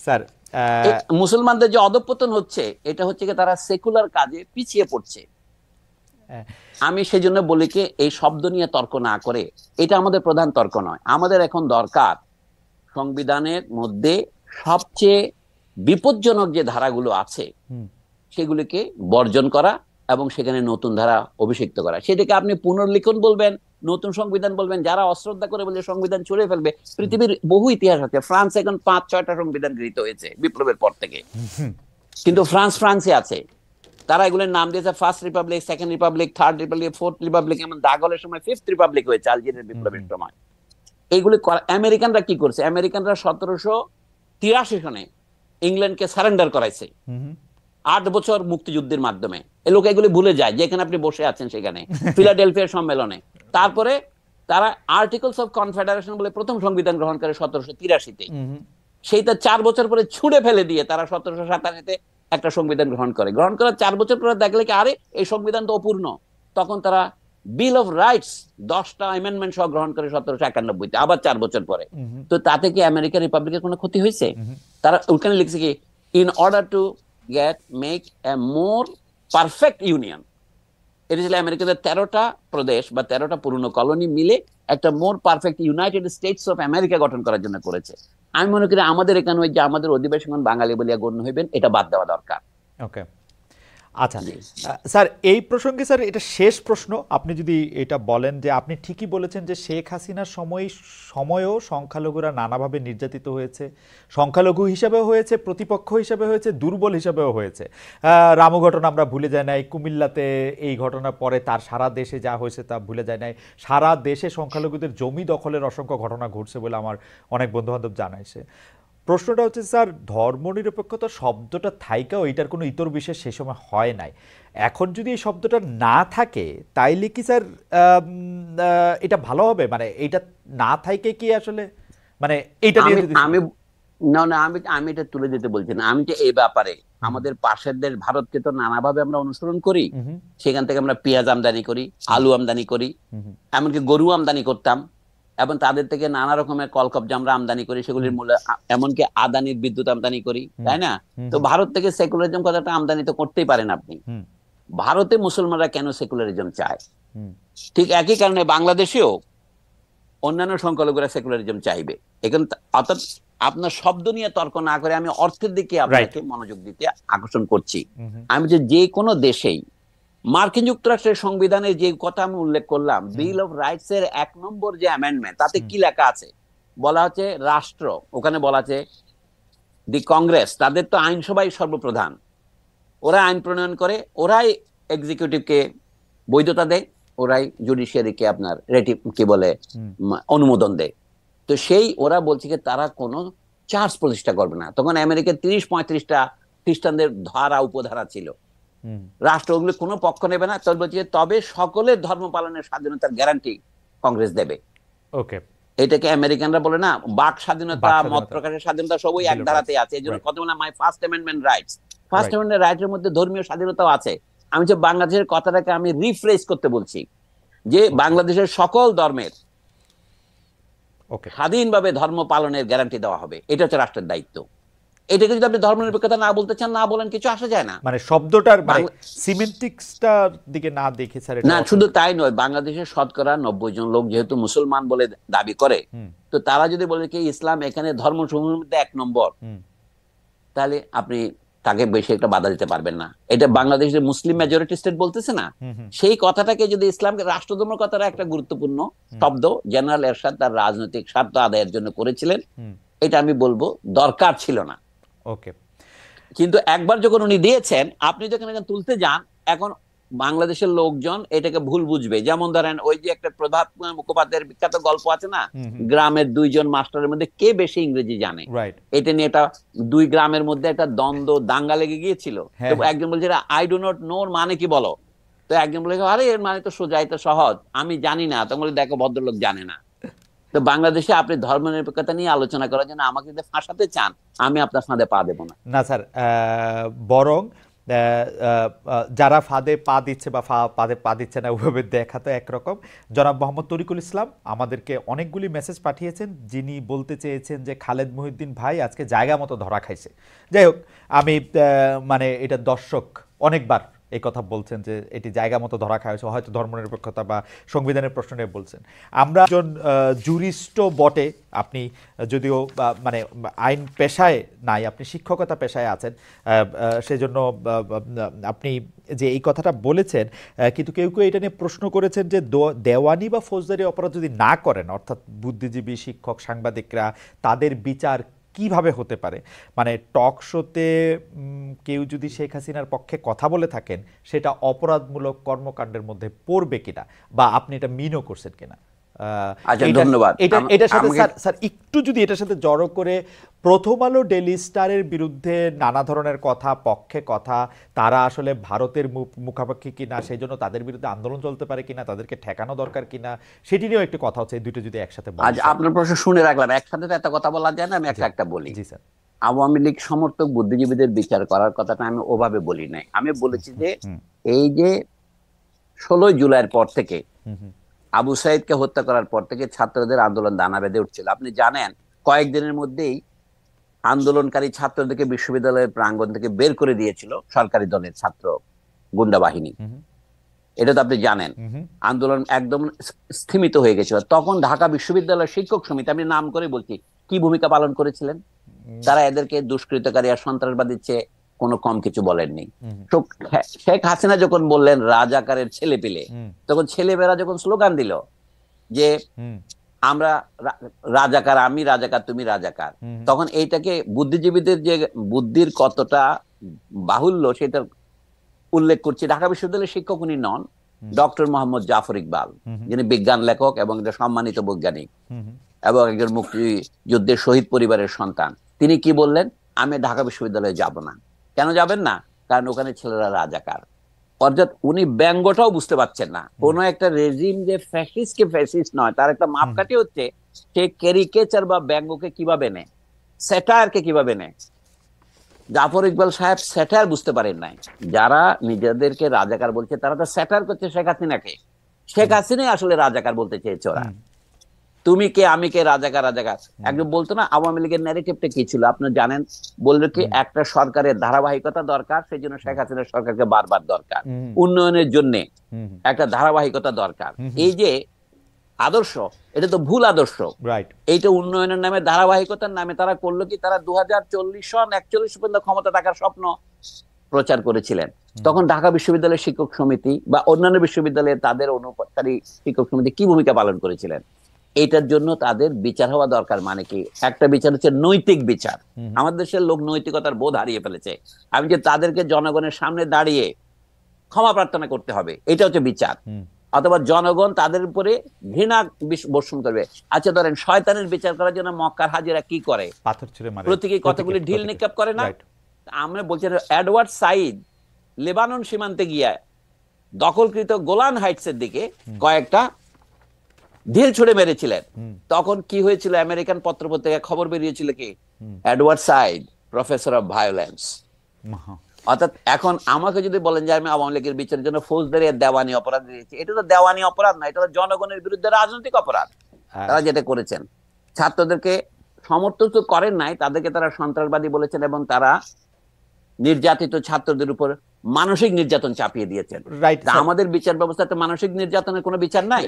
[SPEAKER 1] স্যার
[SPEAKER 2] মুসলমানদের যে অধঃপতন হচ্ছে, এটা হচ্ছে কি তারা সেকুলার কাজে পিছিয়ে পড়ছে। আমি সেই জন্য বলি কি, এই শব্দ নিয়ে তর্ক না করে, এটা আমাদের প্রধান তর্ক নয়। আমাদের এখন দরকার সংবিধানের মধ্যে সবচেয়ে বিপজ্জনক যে ধারাগুলো আছে সেগুলিকে বর্জন করা এবং সেখানে নতুন ধারা অভিষিক্ত করা। সেটাকে আপনি পুনর্লিখন বলবেন, নতুন সংবিধান বলবেন। যারা অশ্রদ্ধা করে বলে সংবিধান ছুড়ে ফেলবে, পৃথিবীর বহু ইতিহাস আছে। ফ্রান্স এখন 5-6টা সংবিধান গৃহীত হয়েছে বিপ্লবের পর থেকে, কিন্তু ফ্রান্সে আছে। তারা এগুলোর নাম দিয়েছে first Republic, second Republic, third Republic, fourth Republic, এমন দাগলের সময় ফিফথ রিপাবলিক হয়েছে আলজেরিয়ার বিপ্লবের সময়। এইগুলি আমেরিকানরা কি করছে? আমেরিকানরা 1783 সনে ইংল্যান্ডকে সারেন্ডার করাইছে 8 বছর মুক্তিযুদ্ধের মাধ্যমে। এই লোক এগুলি ভুলে যায়, যেখানে আপনি বসে আছেন সেখানে ফিলাডেলফিয়া সম্মেলনে। তারপরে তারা আর্টিকেলস অফ কনফেডারেশন বলে প্রথম সংবিধান গ্রহণ করে 1783-তে। সেইটা 4 বছর পরে ছুঁড়ে ফেলে দিয়ে তারা 1787-তে একটা সংবিধান গ্রহণ করার 4 বছর পরে দেখলে কি, আরে এই সংবিধান তো অপূর্ণ। তখন তারা বিল অফ রাইটস 10টা অ্যামেন্ডমেন্ট সহ গ্রহণ করে 1791-তে, আবার 4 বছর পরে। তো তাতে কি আমেরিকান রিপাবলিকের কোনো ক্ষতি হয়েছে? তারা ওখানে লিখছে কি, in order to make a more perfect union. এটা ছিল আমেরিকাদের 13টা প্রদেশ বা 13টা পুরনো কলোনি মিলে একটা মোর perfect United states of America গঠন করার জন্য করেছে। আমি মনে করি আমাদের এখানে ওই যে আমাদের অধিবাসীগণ বাঙালি বলিয়া গণ্য হইবেন, এটা বাদ দেওয়া দরকার।
[SPEAKER 1] ওকে, আচ্ছা স্যার, এই প্রসঙ্গে স্যার এটা শেষ প্রশ্ন, আপনি যদি এটা বলেন যে আপনি ঠিকই বলেছেন যে শেখ হাসিনার সময়ও সংখ্যালঘুরা নানাভাবে নির্যাতিত হয়েছে, সংখ্যালঘু হিসাবেও হয়েছে, প্রতিপক্ষ হিসাবে হয়েছে, দুর্বল হিসাবেও হয়েছে। রামু ঘটনা আমরা ভুলে যাই নাই, কুমিল্লাতে এই ঘটনার পরে তার সারা দেশে যা হয়েছে তা ভুলে যায় নাই। সারা দেশে সংখ্যালঘুদের জমি দখলের অসংখ্য ঘটনা ঘটছে বলে আমার অনেক বন্ধুবান্ধব জানাইছে। প্রশ্নটা হচ্ছে স্যার, ধর্মনিরপেক্ষতা শব্দটা থাইকাও এটার কোনো ইতর বিশেষ সে সময় হয় নাই। এখন যদি এই শব্দটা না থাকে তাইলে কি স্যার এটা ভালো হবে? মানে এটা না থাইকে কি আসলে, মানে এইটা নিয়ে যদি
[SPEAKER 2] আমি এটা তুলে দিতে বলছি না। আমি যে এই ব্যাপারে আমাদের পাশের দেশ ভারতকে তো নানাভাবে আমরা অনুসরণ করি। সেখান থেকে আমরা পেঁয়াজ আমদানি করি, আলু আমদানি করি, এমনকি গরু আমদানি করতাম, এবং তাদের থেকে নানা রকমের কলকবজা আমরা আমদানি করি, সেগুলির মূল্য, এমনকি আদানির বিদ্যুৎ আমদানি করি, তাই না? তো ভারত থেকে সেকুলারিজম কথাটা আমদানি তো করতেই পারেন আপনি। ভারতে মুসলমানরা কেন সেকুলারিজম চায়? ঠিক একই কারণে বাংলাদেশেও অন্যান্য সংখ্যালঘুরা সেকুলারিজম চাইবে। এখানে অর্থাৎ আপনার শব্দ নিয়ে তর্ক না করে আমি অর্থের দিকে আপনাকে মনোযোগ দিতে আকর্ষণ করছি। আমি যে কোনো দেশেই মার্কিন যুক্তরাষ্ট্রের সংবিধানের যে কথা আমি উল্লেখ করলাম, বিল অফ রাইটস এর 1 নম্বর যে অ্যামেন্ডমেন্ট, তাতে কি লেখা আছে? বলা হচ্ছে রাষ্ট্র, ওখানে বলা আছে দি কংগ্রেস, তাদের তো আইনসভাই সর্বপ্রধান, ওরা আইন প্রণয়ন করে, ওরাই এক্সিকিউটিভকে বৈধতা দেয়, ওরাই জুডিশিয়ারিকে আপনার কি বলে অনুমোদন দেয়। তো সেই ওরা বলছে যে তারা কোনো চার্জ প্রতিষ্ঠা করবে না। তখন আমেরিকার 30-35টা খ্রিস্টানদের ধারা উপধারা ছিল। রাষ্ট্র ওগুলো কোনো পক্ষ নেবে না, তবে বলছে তবে সকলের ধর্ম পালনের স্বাধীনতার গ্যারান্টি কংগ্রেস দেবে।
[SPEAKER 1] ওকে,
[SPEAKER 2] এটাকে আমেরিকানরা বলে না বাক স্বাধীনতা,
[SPEAKER 1] বাক
[SPEAKER 2] মত
[SPEAKER 1] স্বাধীনতা,
[SPEAKER 2] প্রকাশের স্বাধীনতা, সবই এক
[SPEAKER 1] Bill of
[SPEAKER 2] ধারাতে
[SPEAKER 1] Rights,
[SPEAKER 2] আছে। এই জন্য
[SPEAKER 1] right.
[SPEAKER 2] কত বলে my first amendment rights, first
[SPEAKER 1] Right.
[SPEAKER 2] Amendment রাইটের মধ্যে ধর্মীয় স্বাধীনতাও আছে। আমি যে বাংলাদেশের কথাটাকে আমি রিফ্রেশ করতে বলছি যে বাংলাদেশের সকল ধর্মের
[SPEAKER 1] ওকে,
[SPEAKER 2] স্বাধীনভাবে ধর্ম পালনের গ্যারান্টি দেওয়া হবে, এটা হচ্ছে রাষ্ট্রের দায়িত্ব। এটাকে যদি আপনি ধর্মনিরপেক্ষতা না বলতে চান, না বলেন, কিছু আসা যায় না।
[SPEAKER 1] মানে শব্দটার মানে
[SPEAKER 2] বাংলা-
[SPEAKER 1] সিমেন্টিক্সটার দিকে না দেখে স্যার
[SPEAKER 2] না, শুধু তাই নয়, বাংলাদেশের শতকরা 90 জন লোক যেহেতু মুসলমান বলে দাবি করে, তো তারা যদি বলে কি ইসলাম এখানে ধর্ম সমূহের মধ্যে 1 নম্বর, তাহলে আপনি তাকে বেশি একটা বাধা দিতে পারবেন না। এটা বাংলাদেশের মুসলিম মেজরিটি স্টেট বলতেছে না, সেই কথাটাকে যদি ইসলামকে রাষ্ট্রধর্মের কথাটা একটা গুরুত্বপূর্ণ শব্দ, জেনারেল এরশাদ তার রাজনৈতিক স্বার্থ আদায়ের জন্য করেছিলেন, এটা আমি বলবো দরকার ছিল না।
[SPEAKER 1] ওকে,
[SPEAKER 2] কিন্তু একবার যখন উনি দিয়েছেন, আপনি যখন এখানে তুলতে যান, এখন বাংলাদেশের লোকজন এটাকে ভুল বুঝবে। যেমন ধরেন ওই যে একটা প্রভাত মুখোপাধ্যায়ের বিখ্যাত গল্প আছে না, গ্রামের 2 জন মাস্টারের মধ্যে কে বেশি ইংরেজি জানে,
[SPEAKER 1] রাইট,
[SPEAKER 2] এটা নিয়ে একটা 2 গ্রামের মধ্যে একটা দ্বন্দ্ব দাঙ্গা লেগে গিয়েছিল। তো একজন বলছে আই ডু নট নো মানে কি বলো, তো একজন বলে আরে এর মানে তো সোজা, এটা সহজ, আমি জানি না। তখন বলে দেখো ভদ্রলোক জানে না। তো বাংলাদেশে আপনি ধর্মনিরপেক্ষতা নিয়ে আলোচনা করার জন্য আমাকে যদি ফাঁসাতে চান, আমি আপনার ফাঁদে পা দেবো না।
[SPEAKER 1] না স্যার, বরং যারা ফাঁদে পা দিচ্ছে বা ফাঁদে পা দিচ্ছে না ওভাবে দেখা তো একরকম। জনাব মোহাম্মদ তরিকুল ইসলাম আমাদেরকে অনেকগুলি মেসেজ পাঠিয়েছেন, যিনি বলতে চেয়েছেন যে খালেদ মহিউদ্দিন ভাই আজকে জায়গা মতো ধরা খাইছে। যাই হোক, আমি মানে এটা দর্শক অনেকবার এই কথা বলছেন যে এটি জায়গা মতো ধরা খাওয়া হয়েছে, হয়তো ধর্মনিরপেক্ষতা বা সংবিধানের প্রশ্ন নিয়ে বলছেন। আমরা একজন জুরিস্টও বটে, আপনি যদিও মানে আইন পেশায় নাই, আপনি শিক্ষকতা পেশায় আছেন, সেজন্য আপনি যে এই কথাটা বলেছেন, কিন্তু কেউ কেউ এটা নিয়ে প্রশ্ন করেছেন যে দেওয়ানি বা ফৌজদারি অপরাধ যদি না করেন, অর্থাৎ বুদ্ধিজীবী, শিক্ষক, সাংবাদিকরা, তাদের বিচার কিভাবে হতে পারে? মানে টক শোতে কেউ যদি শেখ হাসিনার পক্ষে কথা বলে থাকেন, সেটা অপরাধমূলক কর্মকাণ্ডের মধ্যে পড়বে কিনা, বা আপনি এটা মিনও করছেন কিনা?
[SPEAKER 2] আচ্ছা, ধন্যবাদ।
[SPEAKER 1] এটার সাথে স্যার একটু যদি এটার সাথে জড়ো করে, প্রথম আলো, ডেইলি স্টারের বিরুদ্ধে নানা ধরনের কথা, পক্ষে কথা, তারা আসলে ভারতের মুখাপেক্ষী কিনা, সেই জন্য তাদের বিরুদ্ধে আন্দোলন চলতে পারে কিনা, তাদেরকে ঠেকানো দরকার কিনা, সেটি নিয়েও একটু কথা হচ্ছে। এই দুটো যদি একসাথে বলেন।
[SPEAKER 2] আজ আপনার প্রশ্ন শুনে রাখলাম, একসাথে তো এত কথা বলা যায় না, আমি একটা বলি।
[SPEAKER 1] জি স্যার।
[SPEAKER 2] আওয়ামী লীগ সমর্থক বুদ্ধিজীবীদের বিচার করার কথাটা আমি ওভাবে বলি নাই। আমি বলেছি যে এই যে 16 জুলাইয়ের পর থেকে, আবু সাইদকে হত্যা করার পর থেকে ছাত্রদের আন্দোলন দানা বেঁধে উঠছিল। আপনি জানেন কয়েকদিনের মধ্যেই আন্দোলনকারী ছাত্রদেরকে বিশ্ববিদ্যালয়ের প্রাঙ্গণ থেকে বের করে দিয়েছিল সরকারি দলের ছাত্র গুন্ডা বাহিনী। এটা তো আপনি জানেন। আন্দোলন একদম স্থিমিত হয়ে গেছিল। তখন ঢাকা বিশ্ববিদ্যালয়ের শিক্ষক সমিতি, আমি নাম করে বলছি, কি ভূমিকা পালন করেছিলেন? তারা এদেরকে দুষ্কৃতকারী আর সন্ত্রাসবাদীর চেয়ে কোনো কম কিছু বলেননি। শেখ হাসিনা যখন বললেন রাজাকারের ছেলে পেলে, তখন ছেলেমেয়েরা যখন স্লোগান দিল যে আমরা রাজাকার, আমি রাজাকার, তুমি রাজাকার, তখন এইটাকে বুদ্ধিজীবীদের যে বুদ্ধির কতটা বাহুল্য সেটা উল্লেখ করছি। ঢাকা বিশ্ববিদ্যালয়ের শিক্ষক উনি নন, ডক্টর মোহাম্মদ জাফর ইকবাল, যিনি বিজ্ঞান লেখক এবং সম্মানিত বৈজ্ঞানিক এবং একজন মুক্তিযুদ্ধের শহীদ পরিবারের সন্তান। তিনি কি বললেন? আমি ঢাকা বিশ্ববিদ্যালয়ে যাব না। কেন যাবেন না? কারণ ওখানে ছেলেরা রাজাকার। অর্থাৎ উনি ব্যঙ্গটাও বুঝতে পারছেন না। কোন একটা রেজিম যে ফ্যাসিস্টকে ফ্যাসিস্ট নয়, তার একটা মাপকাঠি হচ্ছে সে ক্যারিকেচার বা ব্যঙ্গকে কিভাবে নেয়, স্যাটায়ারকে কিভাবে নেয়। জাফর ইকবাল সাহেব স্যাটায়ার বুঝতে পারেন নাই। যারা নিজেদেরকে রাজাকার বলছে তারা তো স্যাটায়ার করছে শেখ হাসিনাকে। শেখ হাসিনাই আসলে রাজাকার বলতে চেয়েছে ওরা। তুমি কে, আমি কে, রাজাকার রাজাকার। একজন বলতো না আওয়ামী লীগের ন্যারেটিভটা কি ছিল আপনারা জানেন? বললো কি একটা সরকারের ধারাবাহিকতা দরকার, সেই জন্য শেখ হাসিনার সরকারকে বারবার দরকার, উন্নয়নের জন্য একটা ধারাবাহিকতা দরকার। এই যে আদর্শ, এটা তো ভুল আদর্শ। এইটা উন্নয়নের নামে, ধারাবাহিকতার নামে তারা করলো কি, তারা 2040 সন 41 পর্যন্ত ক্ষমতা থাকার স্বপ্ন প্রচার করেছিলেন। তখন ঢাকা বিশ্ববিদ্যালয়ের শিক্ষক সমিতি বা অন্যান্য বিশ্ববিদ্যালয়ে তাদের অনুপাতকারী শিক্ষক সমিতি কি ভূমিকা পালন করেছিলেন? এটার জন্য তাদের বিচার হওয়া দরকার। মানে কি? একটা বিচার হচ্ছে নৈতিক বিচার। আমাদের দেশের লোক নৈতিকতার বোধ হারিয়ে ফেলেছে। আমি যে তাদেরকে জনগণের সামনে দাঁড়িয়ে ক্ষমা প্রার্থনা করতে হবে, এটা হচ্ছে বিচার। অথবা জনগণ তাদের উপরে ঘৃণা বর্ষণ করবে। আচ্ছা ধরেন শয়তানের বিচার করার জন্য মক্কার হাজিরা কি করে?
[SPEAKER 1] পাথর ছুঁড়ে মারে,
[SPEAKER 2] প্রতীকী কতগুলি ঢিল নিক্ষেপ করে না? আমরা বলছি এডওয়ার্ড সাইদ লেবানন সীমান্তে গিয়ে দখলকৃত গোলান হাইটসের দিকে কয়েকটা ঢিল ছুড়ে মেরেছিলেন। তখন কি হয়েছিল? আমেরিকান পত্রপত্রিকায় খবর বেরিয়েছিল কি, Edward Saeed professor of violence. অর্থাৎ এখন আমাকে যদি বলেন যে আমি আওয়ামী লীগের বিচারের জন্য ফৌজদারি দেওয়ানি অপরাধ দিয়েছি, এটা তো দেওয়ানি অপরাধ না, এটা তো জনগণের বিরুদ্ধে রাজনৈতিক অপরাধ। তারা যেটা করেছেন, ছাত্রদেরকে সমর্থন তো করেন নাই, তাদেরকে তারা সন্ত্রাসবাদী বলেছেন এবং তারা নির্যাতিত ছাত্রদের উপর মানসিক নির্যাতন চাপিয়ে দিয়েছেন।
[SPEAKER 1] রাইট।
[SPEAKER 2] আমাদের বিচার ব্যবস্থাতে মানসিক নির্যাতনের কোনো বিচার নাই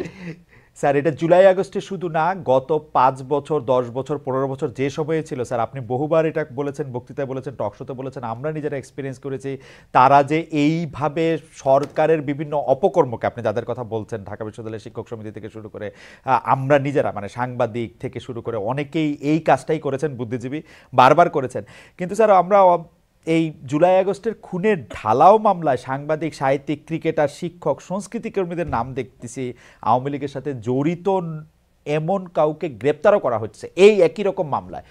[SPEAKER 1] স্যার। এটা জুলাই আগস্টে শুধু না, গত 5 বছর 10 বছর 15 বছর যে সময়ে ছিল স্যার, আপনি বহুবার এটা বলেছেন, বক্তৃতায় বলেছেন, টকশোতে বলেছেন, আমরা নিজেরা এক্সপিরিয়েন্স করেছি। তারা যে এইভাবে সরকারের বিভিন্ন অপকর্মকে, আপনি যাদের কথা বলছেন, ঢাকা বিশ্ববিদ্যালয়ের শিক্ষক সমিতি থেকে শুরু করে আমরা নিজেরা, মানে সাংবাদিক থেকে শুরু করে অনেকেই এই কাজটাই করেছেন, বুদ্ধিজীবী বারবার করেছেন। কিন্তু স্যার আমরা এই জুলাই আগস্টের খুনের ঢালাও মামলায় সাংবাদিক, সাহিত্যিক, ক্রিকেটার, শিক্ষক, সংস্কৃতি কর্মীদের নাম দেখতেছি আওয়ামী লীগের সাথে জড়িত এমন কাউকে গ্রেপ্তারও করা হচ্ছে এই একই রকম মামলায়।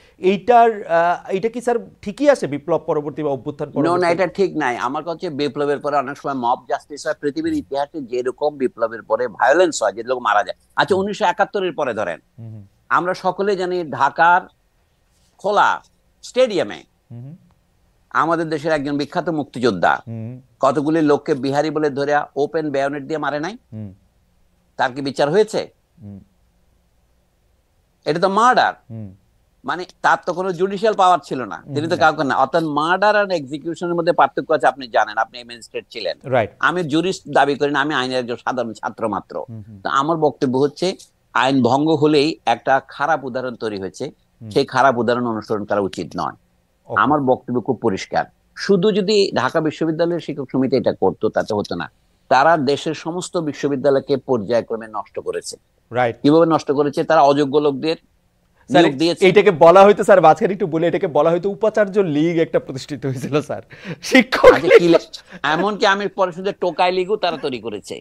[SPEAKER 1] এইটা কি স্যার ঠিকই আছে বিপ্লব পরবর্তী বা অভ্যুত্থান পরবর্তী?
[SPEAKER 2] না, এটা ঠিক নাই। আমার কাছে বিপ্লবের পরে অনেক সময় মব জাস্টিস হয়। পৃথিবীর ইতিহাসে যেরকম বিপ্লবের পরে ভায়োলেন্স হয়, যে লোক মারা যায়, আচ্ছা 1971-এর পরে ধরেন, আমরা সকলে জানি ঢাকার খোলা স্টেডিয়ামে আমাদের দেশের একজন বিখ্যাত মুক্তিযোদ্ধা কতগুলি লোককে বিহারি বলে ধরে ওপেন বায়োনেট দিয়ে মারে নাই? তার কি বিচার হয়েছে? এটা তো মার্ডার। মানে তার তো কোনো জুডিশিয়াল পাওয়ার ছিল না, তিনি তো কাউকে না। অর্থাৎ মার্ডার আর এক্সিকিউশনের মধ্যে পার্থক্য আছে, আপনি জানেন, আপনি ম্যাজিস্ট্রেট ছিলেন। আমি জুরিস্ট দাবি করি না, আমি আইনের একজন সাধারণ ছাত্র মাত্র। তো আমার বক্তব্য হচ্ছে, আইন ভঙ্গ হলেই একটা খারাপ উদাহরণ তৈরি হয়েছে, সেই খারাপ উদাহরণ অনুসরণ করা উচিত নয়। আমার বক্তব্য খুব পরিষ্কার। শুধু যদি ঢাকা বিশ্ববিদ্যালয়ের শিক্ষক সমিতি এটা করতো তাতে হতো না, তারা দেশের সমস্ত বিশ্ববিদ্যালয়কে পর্যায়ক্রমে নষ্ট করেছে। কিভাবে নষ্ট করেছে? তারা অযোগ্য লোকদের নিয়োগ দিয়েছে।
[SPEAKER 1] এটাকে বলা হয়তো স্যার, মাঝখানে একটু বলে, এটাকে বলা হয়তো উপাচার্য লীগ একটা প্রতিষ্ঠিত হয়েছিল স্যার, শিক্ষক।
[SPEAKER 2] এমনকি আমি পরে শুনছি টোকাই লীগও তারা তৈরি করেছে।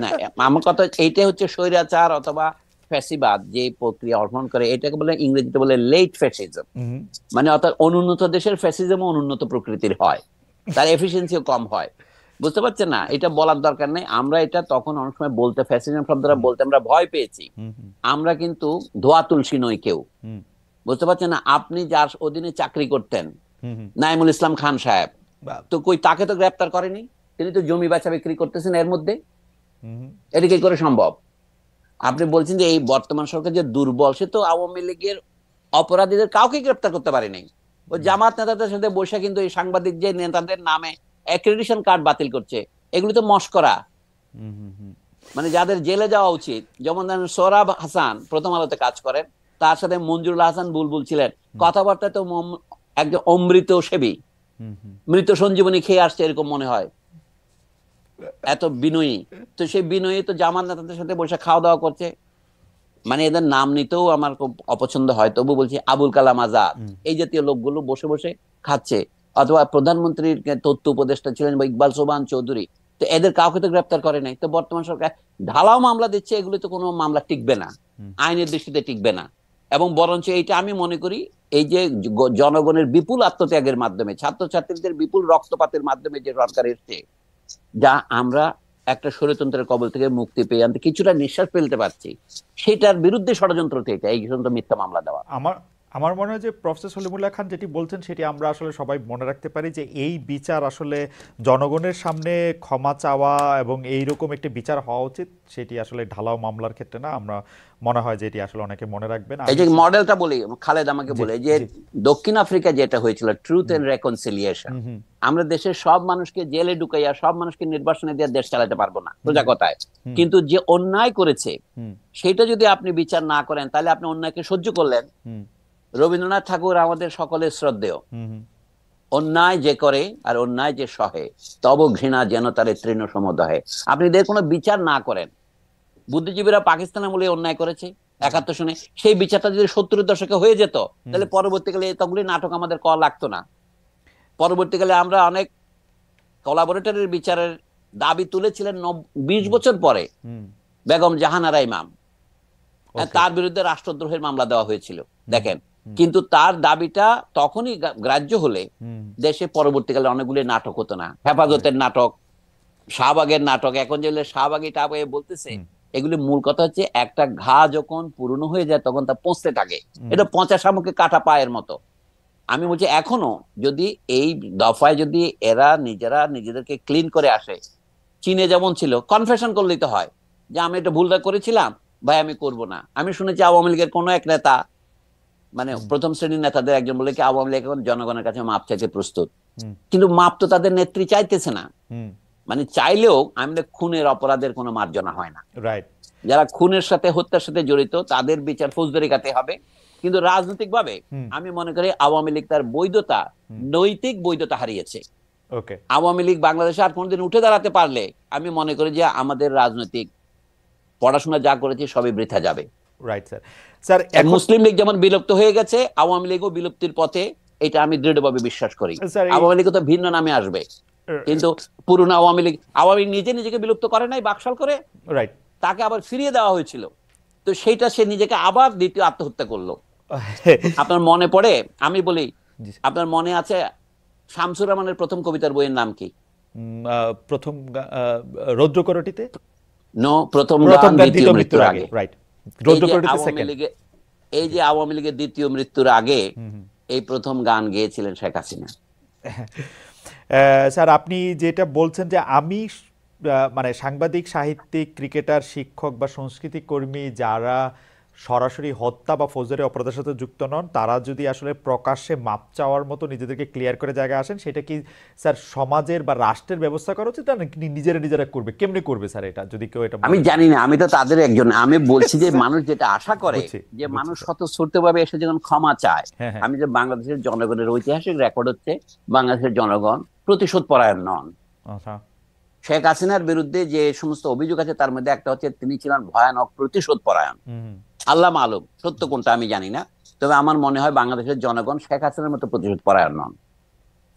[SPEAKER 2] না, আমার কথা এইটা হচ্ছে স্বৈরাচার অথবা ফ্যাসিবাদ যে প্রক্রিয়া অর্পণ করে, এটাকে বলে ইংরেজিতে বলে লেট ফ্যাসিজম। মানে অর্থাৎ অনুন্নত দেশের ফ্যাসিজম অনুন্নত প্রকৃতির হয়, তার এফিসিয়েন্সিও কম হয়। বুঝতে পারছেন না? এটা বলার দরকার নেই। আমরা এটা তখন অনেক সময় বলতে, ফ্যাসিজম শব্দটা বলতে আমরা ভয় পেয়েছি। আমরা কিন্তু ধোয়া তুলসী নই কেউ, বুঝতে পারছেন না? আপনি যার অধীনে চাকরি করতেন, নাইমুল ইসলাম খান সাহেব, তো কই তাকে তো গ্রেপ্তার করেনি? তিনি তো জমি বেচা বিক্রি করতেছেন এর মধ্যে। এটা কি করে সম্ভব? আপনি বলছেন যে এই বর্তমান সরকার যে দুর্বল, সে তো আওয়ামী লীগের অপরাধীদের কাউকে গ্রেপ্তার করতে পারেনি। ওই জামাত নেতাদের সাথে বসে কিন্তু এই সাংবাদিক যে নেতাদের নামে অ্যাক্রেডিটেশন কার্ড বাতিল করছে, এগুলি তো মস্করা। মানে যাদের জেলে যাওয়া উচিত, যেমন সোহরাব হাসান প্রথম আলোতে কাজ করেন, তার সাথে মঞ্জুরুল হাসান বুলবুল ছিলেন, কথাবার্তা তো একজন অমৃত সেবী, মৃত সঞ্জীবনী খেয়ে আসছে এরকম মনে হয়, এত বিনয়ী। তো সেই বিনয়ী তো জামাত নেতাদের সাথে বসে খাওয়া দাওয়া করছে। মানে এদের নাম নিতেও আমার খুব অপছন্দ হয়, তবু বলছি আবুল কালাম আজাদ, এই জাতীয় লোকগুলো বসে বসে খাচ্ছে। অথবা প্রধানমন্ত্রীর তথ্য উপদেষ্টা ছিলেন বা ইকবাল সোবহান চৌধুরী, তো এদের কাউকে তো গ্রেপ্তার করে নাই। তো বর্তমান সরকার ঢালাও মামলা দিচ্ছে, এগুলো তো কোনো মামলা টিকবে না, আইনের দৃষ্টিতে টিকবে না। এবং বরঞ্চ এইটা আমি মনে করি, এই যে জনগণের বিপুল আত্মত্যাগের মাধ্যমে, ছাত্রছাত্রীদের বিপুল রক্তপাতের মাধ্যমে যে সরকার এসছে, যা আমরা একটা স্বৈরতন্ত্রের কবল থেকে মুক্তি পেয়ে আনতে কিছুটা নিঃশ্বাস ফেলতে পারছি, সেটার বিরুদ্ধে ষড়যন্ত্র থেকে এই মিথ্যা মামলা দেওয়া।
[SPEAKER 1] আমার মনে হয় যে প্রফেসর সলিমুল্লাহ খান যেটি বলছেন সেটি আমরা আসলে সবাই মনে রাখতে পারি, যে এই বিচার আসলে জনগণের সামনে ক্ষমা চাওয়া এবং এইরকম একটি বিচার হওয়া উচিত, সেটি আসলে ঢালাও মামলার ক্ষেত্রে না। আমরা মনে হয় যে এটি আসলে অনেকে মনে রাখবেন।
[SPEAKER 2] এই যে মডেলটা বলি, খালেদ আমাকে বলে যে দক্ষিণ আফ্রিকা যেটা হয়েছিল, ট্রুথ এন্ড রেকনসিলিয়েশন, আমরা দেশের সব মানুষকে জেলে ঢুকাইয়া সব মানুষকে নির্বাসনে দিয়ে দেশ চালাতে পারবো না সোজা কথায়, কিন্তু যে অন্যায় করেছে সেটা যদি আপনি বিচার না করেন, তাহলে আপনি অন্যায়কে সহ্য করলেন। রবীন্দ্রনাথ ঠাকুর আমাদের সকলের শ্রদ্ধেয়, অন্যায় যে করে আর অন্যায় যে সহে, তব ঘৃণা যেন তারে তৃণ সমদহে। আপনি এদের কোনো বিচার না করেন, বুদ্ধিজীবীরা পাকিস্তান আমলে অন্যায় করেছে 71 সনে, সেই বিচারটা যদি 70-এর দশকে হয়ে যেত, তাহলে পরবর্তীকালে এতগুলি নাটক আমাদের করা লাগতো না। পরবর্তীকালে আমরা অনেক কোলাবোরেটরের বিচারের দাবি তুলেছিলেন 20 বছর পরে, বেগম জাহানারা ইমাম, তার বিরুদ্ধে রাষ্ট্রদ্রোহের মামলা দেওয়া হয়েছিল। দেখেন কিন্তু তার দাবিটা তখনই গ্রাহ্য হলে দেশে পরবর্তীকালে অনেকগুলি নাটক হতো না। হেফাজতের নাটক, শাহবাগের নাটক, এখন যেগুলো শাহবাগী টাবাগে বলতেছে, এগুলি মূল কথা হচ্ছে একটা ঘা যখন পুরনো হয়ে যায় তখন তা পচতে থাকে। এটা পচা শামুকে কাটা পায়ের মতো। আমি বলছি এখনো যদি এই দফায় যদি এরা নিজেরা নিজেদেরকে ক্লিন করে আসে, চীনে যেমন ছিল, কনফেশন করে নিতে হয় যে আমি এটা ভুলটা করেছিলাম, ভাই আমি করব না। আমি শুনেছি আওয়ামী লীগের কোন এক নেতা, মানে প্রথম শ্রেণীর নেতাদের একজন বলে কি আওয়ামী লীগ এখন জনগণের কাছে মাপ চাইতে প্রস্তুত, কিন্তু মাপ তো তাদের নেত্রী চাইতেছে না। মানে চাইলেও আমাদের খুনের অপরাধের কোনো মার্জনা হয় না।
[SPEAKER 1] রাইট,
[SPEAKER 2] যারা খুনের সাথে হত্যার সাথে জড়িত তাদের বিচার ফৌজদারি কাটে হবে। কিন্তু রাজনৈতিক ভাবে আমি মনে করি আওয়ামী লীগ তার বৈধতা, নৈতিক বৈধতা হারিয়েছে।
[SPEAKER 1] ওকে,
[SPEAKER 2] আওয়ামী লীগ বাংলাদেশে আর কোনোদিন উঠে দাঁড়াতে পারলে আমি মনে করি যে আমাদের রাজনৈতিক পড়াশোনা যা করেছে সবই বৃথা যাবে।
[SPEAKER 1] Right sir. স্যার
[SPEAKER 2] মুসলিম লীগ যেমন বিলুপ্ত হয়ে গেছে, আওয়ামী লীগও বিলুপ্তির পথে, এটা আমি দৃঢ়ভাবে বিশ্বাস করি। আওয়ামী লীগ তো ভিন্ন নামে আসবে, কিন্তু পুরনো আওয়ামী লীগ নিজে নিজেকে বিলুপ্ত করে নাই, বাকশাল করে।
[SPEAKER 1] রাইট,
[SPEAKER 2] তাকে আবার ফিরিয়ে দেওয়া হয়েছিল, তো সেইটা সে নিজেকে আবার দ্বিতীয় আত্মহত্যা করলো। আপনার মনে পড়ে, আমি বলি, আপনার মনে আছে শামসুর রহমানের প্রথম কবিতার বইয়ের নাম কি?
[SPEAKER 1] প্রথম রৌদ্রকরটিতে,
[SPEAKER 2] নো, প্রথম গান দ্বিতীয় মৃত্যুর আগে।
[SPEAKER 1] রাইট, রৌদ্রকরটিতে সেকেন্ড।
[SPEAKER 2] এই যে আওয়ামী লীগের দ্বিতীয় মৃত্যুর আগে এই প্রথম গান গেয়েছিলেন শেখ হাসিনা।
[SPEAKER 1] স্যার আপনি যেটা বলছেন যে আমি মানে সাংবাদিক, সাহিত্যিক, ক্রিকেটার, শিক্ষক বা সংস্কৃতি কর্মী যারা সরাসরি হত্যা বা ফৌজদারি অপরাধের সাথে যুক্ত নন, তারা যদি আসলে প্রকাশ্যে মাপ চাওয়ার মতো নিজেদেরকে ক্লিয়ার করে জায়গায় আসেন, সেটা কি স্যার সমাজের বা রাষ্ট্রের ব্যবস্থা করা উচিত, না নিজেরা করবে? কেমনে করবে স্যার এটা, যদি কেউ এটা?
[SPEAKER 2] আমি জানি না, আমি তো তাদের একজন। আমি বলছি যে মানুষ যেটা আশা করে যে মানুষ স্বতঃস্ফূর্তভাবে এসে যখন ক্ষমা চায়, আমি যে বাংলাদেশের জনগণের ঐতিহাসিক রেকর্ড হচ্ছে বাংলাদেশের জনগণ প্রতিশোধ পরায়ণ নন। শেখ হাসিনার বিরুদ্ধে যে সমস্ত অভিযোগ আছে তার মধ্যে একটা হচ্ছে তিনি ছিলেন ভয়ানক প্রতিশোধ পরায়ণ। আল্লাহ মালুম সত্য কোনটা আমি জানি না, তবে আমার মনে হয় বাংলাদেশের জনগণ শেখ হাসিনার মতো প্রতিশোধ পরায়ণ নন।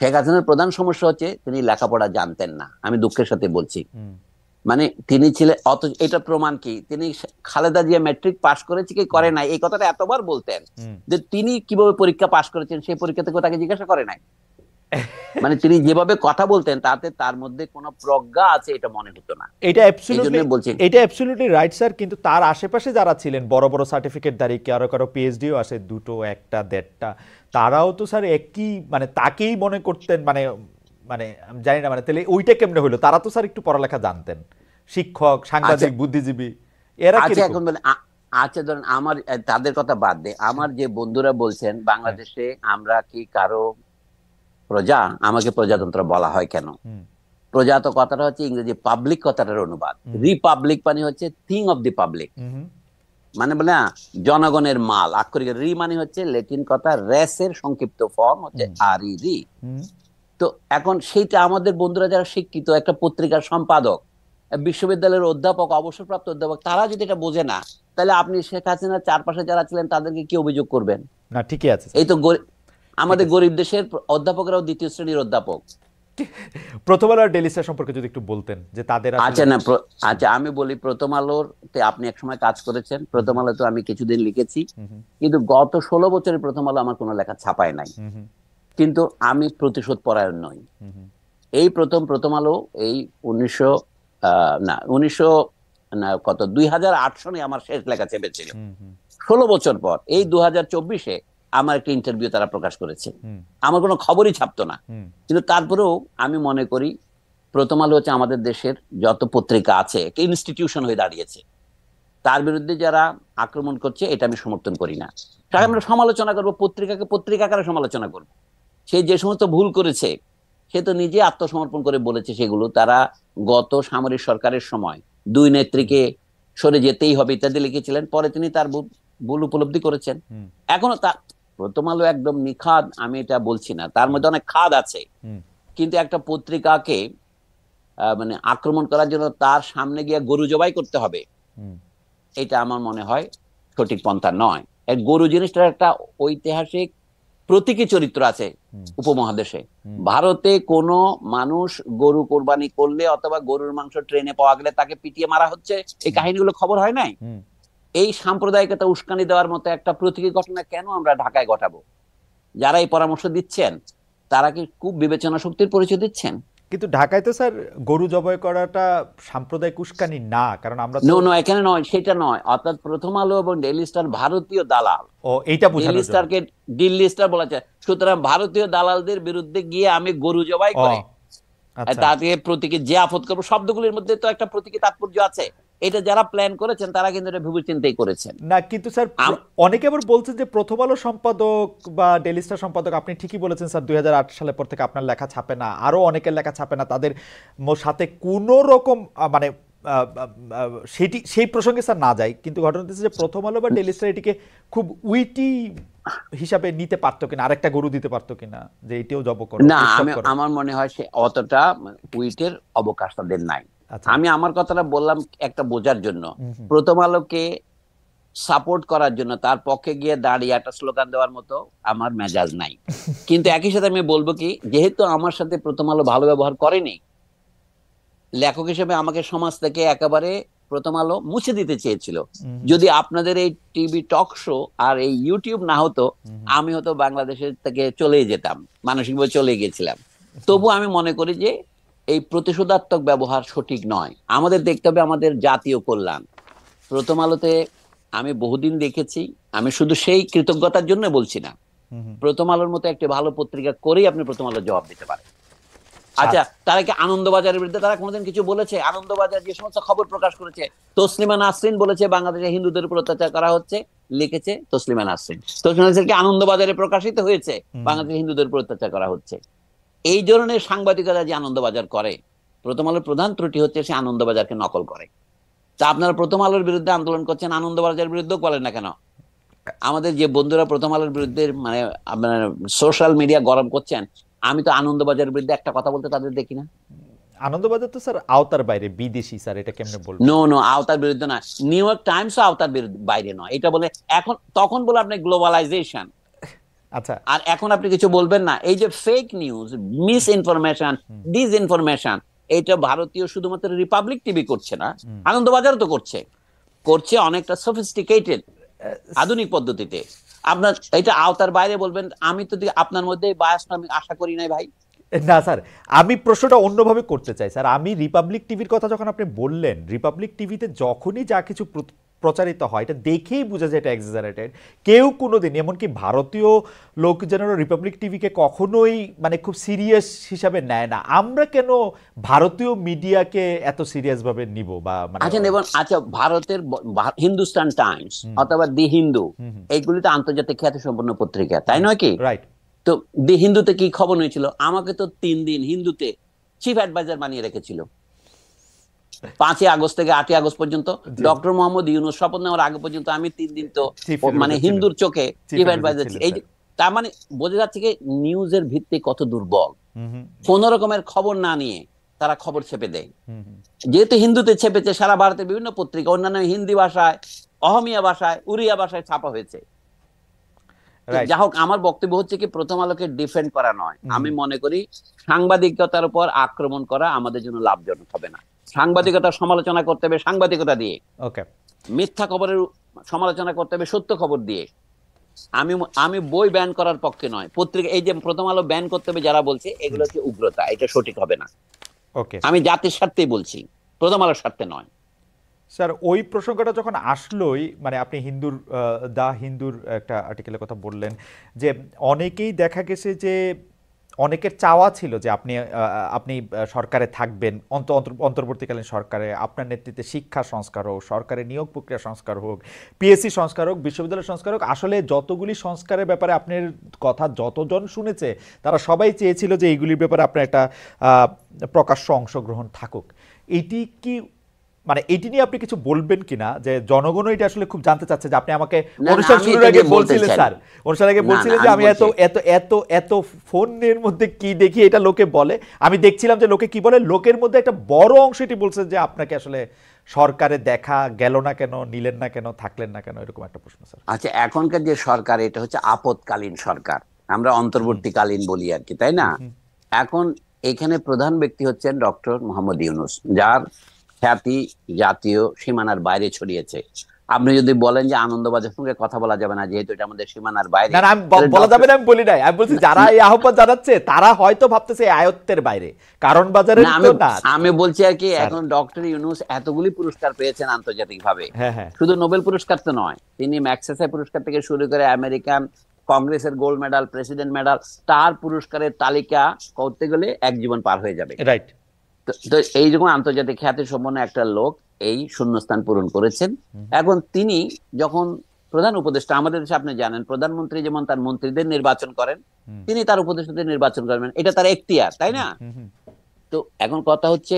[SPEAKER 2] শেখ হাসিনার প্রধান সমস্যা হচ্ছে তিনি লেখাপড়া জানতেন না, আমি দুঃখের সাথে বলছি। মানে তিনি ছিলেন এটা প্রমাণ কি, তিনি খালেদা জিয়া ম্যাট্রিক পাশ করেছে কি করে নাই এই কথাটা এতবার বলতেন যে তিনি কিভাবে পরীক্ষা পাশ করেছেন সেই পরীক্ষা থেকে তাকে জিজ্ঞাসা করে নাই। মানে তিনি যেভাবে কথা বলতেন তাতে তার মধ্যে কোনো প্রজ্ঞা আছে এটা মনে হতো না।
[SPEAKER 1] এটা অ্যাবসলিউটলি রাইট স্যার, কিন্তু তার আশেপাশে যারা ছিলেন বড় বড় সার্টিফিকেটধারী, কারো পিএইচডিও আসে, দুটো একটা দেড়টা, তারাও তো স্যার একই মানে তাকেই মনে করতেন, মানে মানে আমি জানি না, মানে তাহলে ওইটা কেমনে হলো? তারা তো স্যার একটু পড়ালেখা জানতেন, শিক্ষক, সাংবাদিক, বুদ্ধিজীবী, এরা
[SPEAKER 2] আচ্ছা এখন বলেন, আচ্ছা ধরেন আমার তাদের কথা বাদ দে, আমার যে বন্ধুরা বলছেন বাংলাদেশে আমরা কি কারো প্রজা, আমাকে প্রজাতন্ত্র বলা হয় কেন? প্রজা তো কথাটা হচ্ছে ইংরেজি পাবলিক কথাটার অনুবাদ, রিপাবলিক মানে হচ্ছে থিং অফ দি পাবলিক, মানে বলে জনগণের মাল। আক্ষরিক রি মানে হচ্ছে ল্যাটিন কথা রেসের সংক্ষিপ্ত ফর্ম হচ্ছে আর রি। তো এখন সেইটা আমাদের বন্ধুরা যারা শিক্ষিত, একটা পত্রিকার সম্পাদক, বিশ্ববিদ্যালয়ের অধ্যাপক, অবসরপ্রাপ্ত অধ্যাপক, তারা যদি এটা বোঝে না, তাহলে আপনি শেখ হাসিনার চারপাশে যারা ছিলেন তাদেরকে কি অভিযোগ করবেন?
[SPEAKER 1] না ঠিকই আছে,
[SPEAKER 2] এই তো আমাদের গরিব দেশের অধ্যাপকরাও দ্বিতীয় শ্রেণীর অধ্যাপক।
[SPEAKER 1] প্রথম আলো আর ডেইলি স্টার সম্পর্কে যদি একটু বলতেন যে তাদের
[SPEAKER 2] আচ্ছা না, আচ্ছা আমি বলি, প্রথম আলোতে আপনি একসময় কাজ করেছেন, প্রথম আলো তো আমি কিছুদিন লিখেছি, কিন্তু গত 16 বছরে প্রথম আলো আমার কোনো লেখা ছাপায় নাই। কিন্তু আমি প্রতিশোধ পরায়ণ নই। এই প্রথম আলো এই 2008 সনে আমার শেষ লেখা চেপেছিল। 16 বছর পর এই 2024-এ আমার একটা ইন্টারভিউ তারা প্রকাশ করেছে, আমার কোনো খবরই ছাপতো না। কিন্তু তারপরেও আমি মনে করি প্রথম আলো হচ্ছে আমাদের দেশের যত পত্রিকা আছে একটা ইনস্টিটিউশন হয়ে দাঁড়িয়েছে। তার বিরুদ্ধে যারা আক্রমণ করছে এটা আমি সমর্থন করি না। তাই আমরা সমালোচনা করবো, পত্রিকাকে পত্রিকাকারে সমালোচনা করবো। সে যে সমস্ত ভুল করেছে সে তো নিজে আত্মসমর্পণ করে বলেছে সেগুলো। তারা গত সামরিক সরকারের সময় দুই নেত্রীকে সরে যেতেই হবে ইত্যাদি লিখেছিলেন, পরে তিনি তার ভুল উপলব্ধি করেছেন। এখনো তা প্রথম আলো একদম নিখাদ আমি এটা বলছি না, তার মধ্যে অনেক খাদ আছে, কিন্তু একটা পত্রিকাকে মানে আক্রমণ করার জন্য তার সামনে গিয়ে গরু জবাই করতে হবে, এটা আমার মনে হয় সঠিক পন্থা নয়। গরু জিনিসটার একটা ঐতিহাসিক প্রতীকী চরিত্র আছে উপমহাদেশে। ভারতে কোনো মানুষ গরু কোরবানি করলে অথবা গরুর মাংস ট্রেনে পাওয়া গেলে তাকে পিটিয়ে মারা হচ্ছে, এই কাহিনীগুলো খবর হয় নাই? এই সাম্প্রদায়িকতা উস্কানি দেওয়ার মতো একটা প্রতীকী ঘটনা কেন আমরা ঢাকায় ঘটাবো? যারা এই পরামর্শ দিচ্ছেন তারা কি খুব বিবেচনা শক্তির পরিচয় দিচ্ছেন?
[SPEAKER 1] কিন্তু ঢাকায় তো স্যার গরু জবাই করাটা সাম্প্রদায়িক উস্কানি না, কারণ আমরা তো
[SPEAKER 2] নো নো, এখানে নয়, সেটা নয়। অর্থাৎ প্রথম আলো এবং ডেইলি স্টার ভারতীয় দালাল,
[SPEAKER 1] ও এইটা
[SPEAKER 2] দিল্লি
[SPEAKER 1] বোঝানোর জন্য।
[SPEAKER 2] স্টারকে দিল্লি স্টার বলা যায়। সুতরাং ভারতীয় দালালদের বিরুদ্ধে গিয়ে আমি গরু জবাই
[SPEAKER 1] ও
[SPEAKER 2] করে
[SPEAKER 1] আচ্ছা।
[SPEAKER 2] তাকে প্রতীকী যে আপদ করবো, শব্দগুলির মধ্যে তো একটা প্রতীকী তাৎপর্য আছে। এটা যারা প্ল্যান করেছেন তারা কিন্তু এটা ভেবে চিন্তাই করেছেন।
[SPEAKER 1] না কিন্তু স্যার অনেকে আবার বলছেন যে প্রথম আলো সম্পাদক বা ডেইলি স্টার সম্পাদক, আপনি ঠিকই বলেছেন স্যার, 2008 সালের পর থেকে আপনার লেখা ছাপে না, আরো অনেকের লেখা ছাপে না, তাদের সাথে কোনো রকম মানে সেই প্রসঙ্গে স্যার না যায়, কিন্তু ঘটনা হচ্ছে যে প্রথম আলো বা ডেইলি স্টার এটিকে খুব উইটি হিসাবে নিতে পারতো কিনা, আরেকটা গরু দিতে পারতো কিনা, যে এটিও জব করো
[SPEAKER 2] না,
[SPEAKER 1] উৎসব
[SPEAKER 2] আমি
[SPEAKER 1] করো।
[SPEAKER 2] আমার মনে হয় সে অতটা উইটের অবকাশ তাদের নাই।
[SPEAKER 1] আচ্ছা।
[SPEAKER 2] আমি আমার কথাটা বললাম একটা বোঝার জন্য।
[SPEAKER 1] হুম হুম।
[SPEAKER 2] প্রথম আলোকে সাপোর্ট করার জন্য তার পক্ষে গিয়ে দাঁড়িয়ে একটা স্লোগান দেওয়ার মতো আমার মেজাজ নাই। কিন্তু একই সাথে আমি বলবো কি, যেহেতু আমার সাথে প্রথম আলো ভালো ব্যবহার করেনি, লেখক হিসেবে আমাকে সমাজ থেকে একেবারে প্রথম আলো মুছে দিতে চেয়েছিল। যদি আপনাদের এই টিভি টক শো আর এই ইউটিউব না হতো, আমি হয়তো বাংলাদেশের থেকে চলে যেতাম, মানসিকভাবে চলে গিয়েছিলাম। তবু আমি মনে করি যে এই প্রতিশোধাত্মক ব্যবহার সঠিক নয়। আমাদের দেখতে হবে আমাদের জাতীয় কল্যাণ। প্রথম আলোতে আমি বহুদিন দেখেছি, আমি শুধু সেই কৃতজ্ঞতার জন্য বলছি না, প্রথম আলোর মতো একটি ভালো পত্রিকা করেই আপনি প্রথম আলোর জবাব দিতে পারেন। আচ্ছা, তারা কি আনন্দবাজারের বিরুদ্ধে তারা কোনোদিন কিছু বলেছে? আনন্দবাজার যে সমস্ত খবর প্রকাশ করেছে, তসলিমা নাসরিন বলেছে বাংলাদেশে হিন্দুদের উপর অত্যাচার করা হচ্ছে, লিখেছে তসলিমা নাসরিন। তসলিমা নাসরিন কি আনন্দবাজারে প্রকাশিত হয়েছে বাংলাদেশে হিন্দুদের উপর অত্যাচার করা হচ্ছে? এই ধরনের সাংবাদিকতা যে আনন্দবাজার করে, প্রথম আলোর প্রধান ত্রুটি হচ্ছে সে আনন্দবাজারকে নকল করে। তা আপনারা প্রথম আলোর বিরুদ্ধে আন্দোলন করছেন, আনন্দবাজারের বিরুদ্ধেও বলেন না কেন? আমাদের যে বন্ধুরা প্রথম আলোর বিরুদ্ধে মানে আপনার সোশ্যাল মিডিয়া গরম করছেন, আমি তো আনন্দবাজারের বিরুদ্ধে একটা কথা বলতে তাদের দেখি না।
[SPEAKER 1] আনন্দবাজার তো স্যার আওতার বাইরে, বিদেশি স্যার, এটা কেমনে বলবো?
[SPEAKER 2] নো নো, আওতার বিরুদ্ধে না। নিউ ইয়র্ক টাইমসও আওতার বাইরে নয়। এটা বলে এখন, তখন বলে আপনি গ্লোবালাইজেশন।
[SPEAKER 1] আচ্ছা।
[SPEAKER 2] আর এখন আপনি কিছু বলবেন না। এই যে fake news, misinformation, disinformation, এটা ভারতীয় শুধুমাত্র রিপাবলিক টিভি করছে না, আনন্দবাজারও তো করছে। করছে অনেকটা সফিস্টিকেটেড আধুনিক পদ্ধতিতে। আপনার এটা আওতার বাইরে বলবেন, আমি তো আপনার মধ্যে বায়াসটা আমি আশা করি নাই ভাই।
[SPEAKER 1] না স্যার, আমি প্রশ্নটা অন্যভাবে করতে চাই স্যার। আমি রিপাবলিক টিভির কথা যখন আপনি বললেন, রিপাবলিক টিভিতে যখনই যা কিছু প্রচারিত হয় এটা দেখেই বোঝা যায় এটা এক্সাজারেটেড। কেউ কোনোদিন, এমনকি ভারতীয় লোকজনেরও রিপাবলিক টিভিকে কখনোই মানে খুব সিরিয়াস হিসাবে নেয় না। আমরা কেন ভারতীয় মিডিয়াকে এত সিরিয়াসভাবে নিব বা মানে?
[SPEAKER 2] আচ্ছা নেবেন। আচ্ছা, ভারতের হিন্দুস্তান টাইমস অথবা দি হিন্দু, এইগুলি তো আন্তর্জাতিক খ্যাতিসম্পন্ন পত্রিকা, তাই নয় কি?
[SPEAKER 1] রাইট।
[SPEAKER 2] তো দি হিন্দুতে কি খবর হয়েছিল? আমাকে তো 3 দিন হিন্দুতে চিফ অ্যাডভাইজার বানিয়ে রেখেছিল, 5ই আগস্ট থেকে 8ই আগস্ট পর্যন্ত। ডক্টর মোহাম্মদ ইউনূস শপথ নেওয়ার আগে পর্যন্ত আমি 3 দিন তো মানে হিন্দুর চোখে চিফ অ্যাডভাইজার ছিল। এই তার মানে বোঝা যাচ্ছে কি নিউজের ভিত্তি কত দুর্বল। কোন রকমের খবর না নিয়ে তারা খবর ছেপে দেয়। যেহেতু হিন্দুতে ছেপেছে, সারা ভারতের বিভিন্ন পত্রিকা অন্যান্য হিন্দি ভাষায়, অহমিয়া ভাষায়, উড়িয়া ভাষায় ছাপা হয়েছে। যা হোক, আমার বক্তব্য হচ্ছে কি, প্রথম আলোকে ডিফেন্ড করা নয়। আমি মনে করি সাংবাদিকতার উপর আক্রমণ করা আমাদের জন্য লাভজনক হবে না। সাংবাদিকতার সমালোচনা করতে হবে সাংবাদিকতা দিয়ে, মিথ্যা খবরের সমালোচনা করতে হবে সত্য খবর দিয়ে। আমি বই ব্যান করার পক্ষে নয়। পত্রিকা এই যে প্রথম আলো ব্যান করতে হবে যারা বলছে, এগুলো হচ্ছে উগ্রতা, এটা সঠিক হবে না। আমি জাতির স্বার্থেই বলছি, প্রথম আলোর স্বার্থে নয়।
[SPEAKER 1] স্যার ওই প্রসঙ্গটা যখন আসলোই, মানে আপনি হিন্দুর একটা আর্টিকেলের কথা বললেন, যে অনেকেই দেখা গেছে যে অনেকের চাওয়া ছিল যে আপনি সরকারে থাকবেন, অন্তর্বর্তীকালীন সরকারে, আপনার নেতৃত্বে শিক্ষা সংস্কার হোক, সরকারের নিয়োগ প্রক্রিয়া সংস্কার হোক, পিএসসি সংস্কার হোক, বিশ্ববিদ্যালয় সংস্কার হোক। আসলে যতগুলি সংস্কারের ব্যাপারে আপনার কথা যতজন শুনেছে তারা সবাই চেয়েছিল যে এইগুলির ব্যাপারে আপনার একটা প্রকাশ্য অংশগ্রহণ থাকুক। এটি কি মানে এটি নিয়ে আপনি কিছু বলবেন কিনা, যে জনগণ এটা আসলে খুব জানতে চাচ্ছে, যে আপনি আমাকে অনুষ্ঠান শুরুর আগে বলছিলেন স্যার, অনুষ্ঠান আগে বলছিলেন যে আমি এত এত এত এত ফোনের মধ্যে কি দেখি এটা লোকে বলে। আমি দেখছিলাম যে লোকে কি বলে, লোকের মধ্যে একটা বড় অংশ এটি বলছে যে আপনাকে আসলে সরকারে দেখা গেল না কেন, নিলেন না কেন, থাকলেন না কেন, এরকম একটা প্রশ্ন স্যার।
[SPEAKER 2] আচ্ছা, এখনকার যে সরকার, এটা হচ্ছে আপদকালীন সরকার, আমরা অন্তর্বর্তীকালীন বলি আর কি, তাই না? এখন এখানে প্রধান ব্যক্তি হচ্ছেন ডক্টর মোহাম্মদ ইউনূস, যার খ্যাতি জাতীয় সীমানার বাইরে ছড়িয়েছে। আপনি যদি বলেন যে আনন্দবাজার সঙ্গে কথা বলা যাবে না যেহেতু এটা আমাদের সীমানার বাইরে,
[SPEAKER 1] না না, আমি বলা যাবে না আমি বলি নাই, আমি বলছি যারা এই আহ্বান জানাচ্ছে তারা হয়তো ভাবতেছে এই আয়ত্তের বাইরে, কারণ বাজারের
[SPEAKER 2] না,
[SPEAKER 1] তো না।
[SPEAKER 2] আমি বলছি আর কি,
[SPEAKER 1] স্যার।
[SPEAKER 2] এখন ডক্টর ইউনূস এতগুলি পুরস্কার পেয়েছেন আন্তর্জাতিক ভাবে,
[SPEAKER 1] হ্যাঁ হ্যাঁ,
[SPEAKER 2] শুধু নোবেল পুরস্কার তো নয়, তিনি ম্যাগসেসে পুরস্কার থেকে শুরু করে আমেরিকান কংগ্রেসের গোল্ড মেডাল, প্রেসিডেন্ট মেডাল, তার পুরস্কারের তালিকা করতে গেলে এক জীবন পার হয়ে যাবে।
[SPEAKER 1] রাইট।
[SPEAKER 2] তো এইরকম আন্তর্জাতিক খ্যাতি সম্পন্ন একটা লোক এই শূন্যস্থান পূরণ করেছেন। এখন তিনি যখন প্রধান উপদেষ্টা, আমাদের দেশে আপনি জানেন প্রধানমন্ত্রী যেমন তার মন্ত্রীদের নির্বাচন করেন, তিনি তার উপদেষ্টাদের নির্বাচন করবেন, এটা তার এখতিয়ার, তাই না? তো এখন কথা হচ্ছে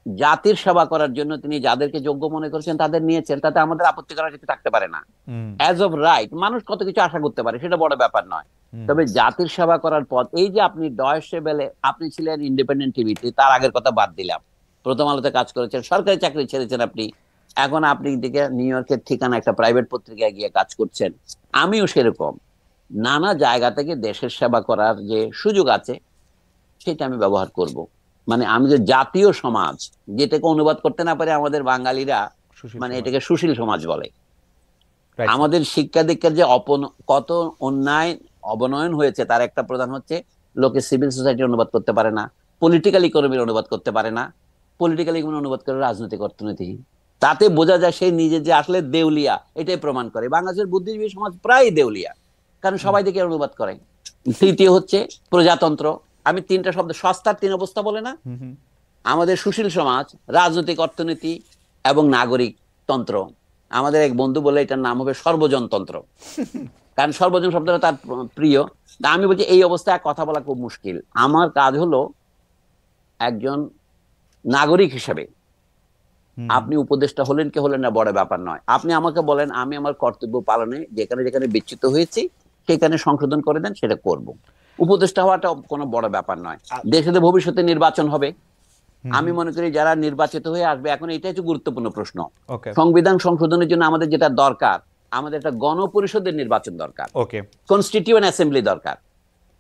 [SPEAKER 2] জাতির সেবা করার জন্য তিনি যাদেরকে যোগ্য মনে করেছেন তাদের নিয়েছেন, তাতে আমাদের আপত্তি করার কিছু থাকতে পারে না। অ্যাজ অফ রাইট মানুষ কত কিছু আশা করতে পারে, সেটা বড় ব্যাপার নয়। তবে জাতির সেবা করার পথ, এই যে আপনি ডয়েশে বেলে, আপনি ছিলেন ইন্ডিপেন্ডেন্ট টিভিতে, তার আগের কথা বাদ দিলাম, প্রথম আলোতে কাজ করেছেন, সরকারি চাকরি ছেড়েছেন আপনি, এখন আপনি দিকে নিউ ইয়র্কের ঠিকানা একটা প্রাইভেট পত্রিকায় গিয়ে কাজ করছেন। আমিও সেরকম নানা জায়গা থেকে দেশের সেবা করার যে সুযোগ আছে সেটা আমি ব্যবহার করব। মানে আমি যে জাতীয় সমাজ, যেটাকে অনুবাদ করতে না পারে আমাদের বাঙালিরা, মানে এটাকে সুশীল সমাজ বলে। আমাদের শিক্ষা দীক্ষার যে কত অন্যায় অবনয়ন হয়েছে তার একটা প্রধান হচ্ছে লোকে সিভিল সোসাইটি অনুবাদ করতে পারে না, পলিটিক্যাল ইকোনমির অনুবাদ করতে পারে না, পলিটিক্যাল ইকোনমি অনুবাদ করে রাজনৈতিক অর্থনীতি, তাতে বোঝা যায় সে নিজে যে আসলে দেউলিয়া, এটাই প্রমাণ করে। বাংলাদেশের বুদ্ধিজীবী সমাজ প্রায় দেউলিয়া, কারণ সবাই দিকে অনুবাদ করে। তৃতীয় হচ্ছে প্রজাতন্ত্র। আমি তিনটা শব্দ, সস্তার তিন অবস্থা বলে না, আমাদের সুশীল সমাজ, রাজনৈতিক অর্থনীতি এবং নাগরিক তন্ত্র। আমাদের এক বন্ধু বলে এটার নাম হবে সর্বজনতন্ত্র, কারণ সর্বজন শব্দটা তার প্রিয়। তা আমি বলছি এই অবস্থায় কথা বলা খুব মুশকিল। আমার কাজ হলো একজন নাগরিক হিসেবে, আপনি উপদেষ্টা হলেন কি হলেন না বড় ব্যাপার নয়, আপনি আমাকে বলেন, আমি আমার কর্তব্য পালনে যেখানে যেখানে বিচ্যুত হয়েছি সেখানে সংশোধন করে দেন, সেটা করব। উপদেষ্টা হওয়াটা কোনো বড় ব্যাপার নয়। দেশে ভবিষ্যতে নির্বাচন হবে, আমি মনে করি যারা নির্বাচিত হয়ে আসবে, এখন এটাই হচ্ছে গুরুত্বপূর্ণ প্রশ্ন। সংবিধান সংশোধনের জন্য আমাদের যেটা দরকার, আমাদের একটা গণপরিষদের নির্বাচন দরকার, কনস্টিটিউয়েন্ট অ্যাসেম্বলি দরকার,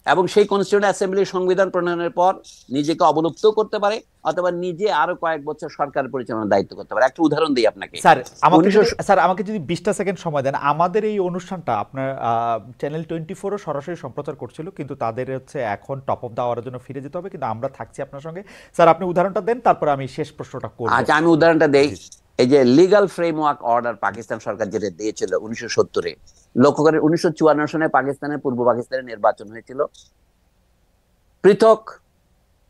[SPEAKER 2] এবং সেই কনস্টিটিউয়েন্ট অ্যাসেম্বলি সংবিধান প্রণয়নের পর নিজেকে অবলুপ্ত করতে পারে অথবা নিজে আরো কয়েক বছর সরকার পরিচালনার দায়িত্ব করতে পারে। একটা উদাহরণ দিই আপনাকে।
[SPEAKER 1] স্যার আমাকে যদি 20টা সেকেন্ড সময় দেন, আমাদের এই অনুষ্ঠানটা আপনার চ্যানেল 24ও সরাসরি সম্প্রচার করছিল, কিন্তু তাদের হচ্ছে এখন টপ অফ দা আওয়ারের জন্য ফিরে যেতে হবে, কিন্তু আমরা থাকছি আপনার সঙ্গে। স্যার আপনি উদাহরণটা দেন, তারপর আমি শেষ প্রশ্নটা করব।
[SPEAKER 2] আচ্ছা, আমি উদাহরণটা দেই। এই যে লিগ্যাল ফ্রেমওয়ার্ক অর্ডার পাকিস্তান সরকার যেটা দিয়েছিল 1970-এ, লক্ষ্য করে 1954 সনে পাকিস্তানের পূর্ব পাকিস্তানের নির্বাচন হয়েছিল পৃথক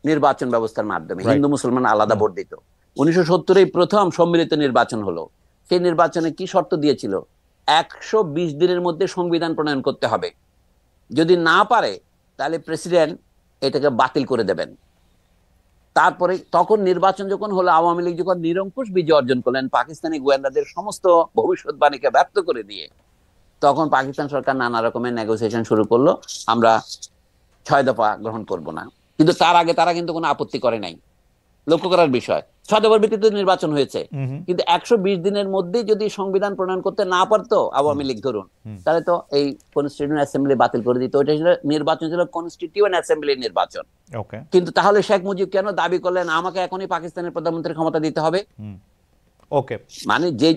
[SPEAKER 2] নির্বাচন ব্যবস্থার মাধ্যমে, হিন্দু মুসলমান আলাদা ভোট দিত। 1970-এ প্রথম সম্মিলিত নির্বাচন হলো। সেই নির্বাচনে কি শর্ত দিয়েছিল? 120 দিনের মধ্যে সংবিধান প্রণয়ন করতে হবে, যদি না পারে তাহলে প্রেসিডেন্ট এটাকে বাতিল করে দেবেন। তারপরে তখন নির্বাচন যখন হলো, আওয়ামী লীগ যখন নিরঙ্কুশ বিজয় অর্জন করলেন পাকিস্তানি গোয়েন্দাদের সমস্ত ভবিষ্যৎবাণীকে ব্যর্থ করে দিয়ে, তখন পাকিস্তান সরকার নানা রকমের নেগোসিয়েশন শুরু করলো, আমরা 6 দফা গ্রহণ করব না। কিন্তু তার আগে তারা কিন্তু কোনো আপত্তি করে নাই। লক্ষ্য করার বিষয়, 6 দফার ভিত্তিতে নির্বাচন হয়েছে, কিন্তু 120 দিনের মধ্যে যদি সংবিধান প্রণয়ন করতে না পারতো আওয়ামী লীগ ধরুন, তাহলে তো এই কনস্টিটিউয়েন্ট অ্যাসেম্বলি বাতিল করে দিত। ওইটা ছিল নির্বাচন, ছিল কনস্টিটিউয়েন্ট অ্যাসেম্বলির নির্বাচন। কিন্তু তাহলে শেখ মুজিব কেন দাবি করলেন আমাকে এখনই পাকিস্তানের প্রধানমন্ত্রীর ক্ষমতা দিতে হবে? মানে যে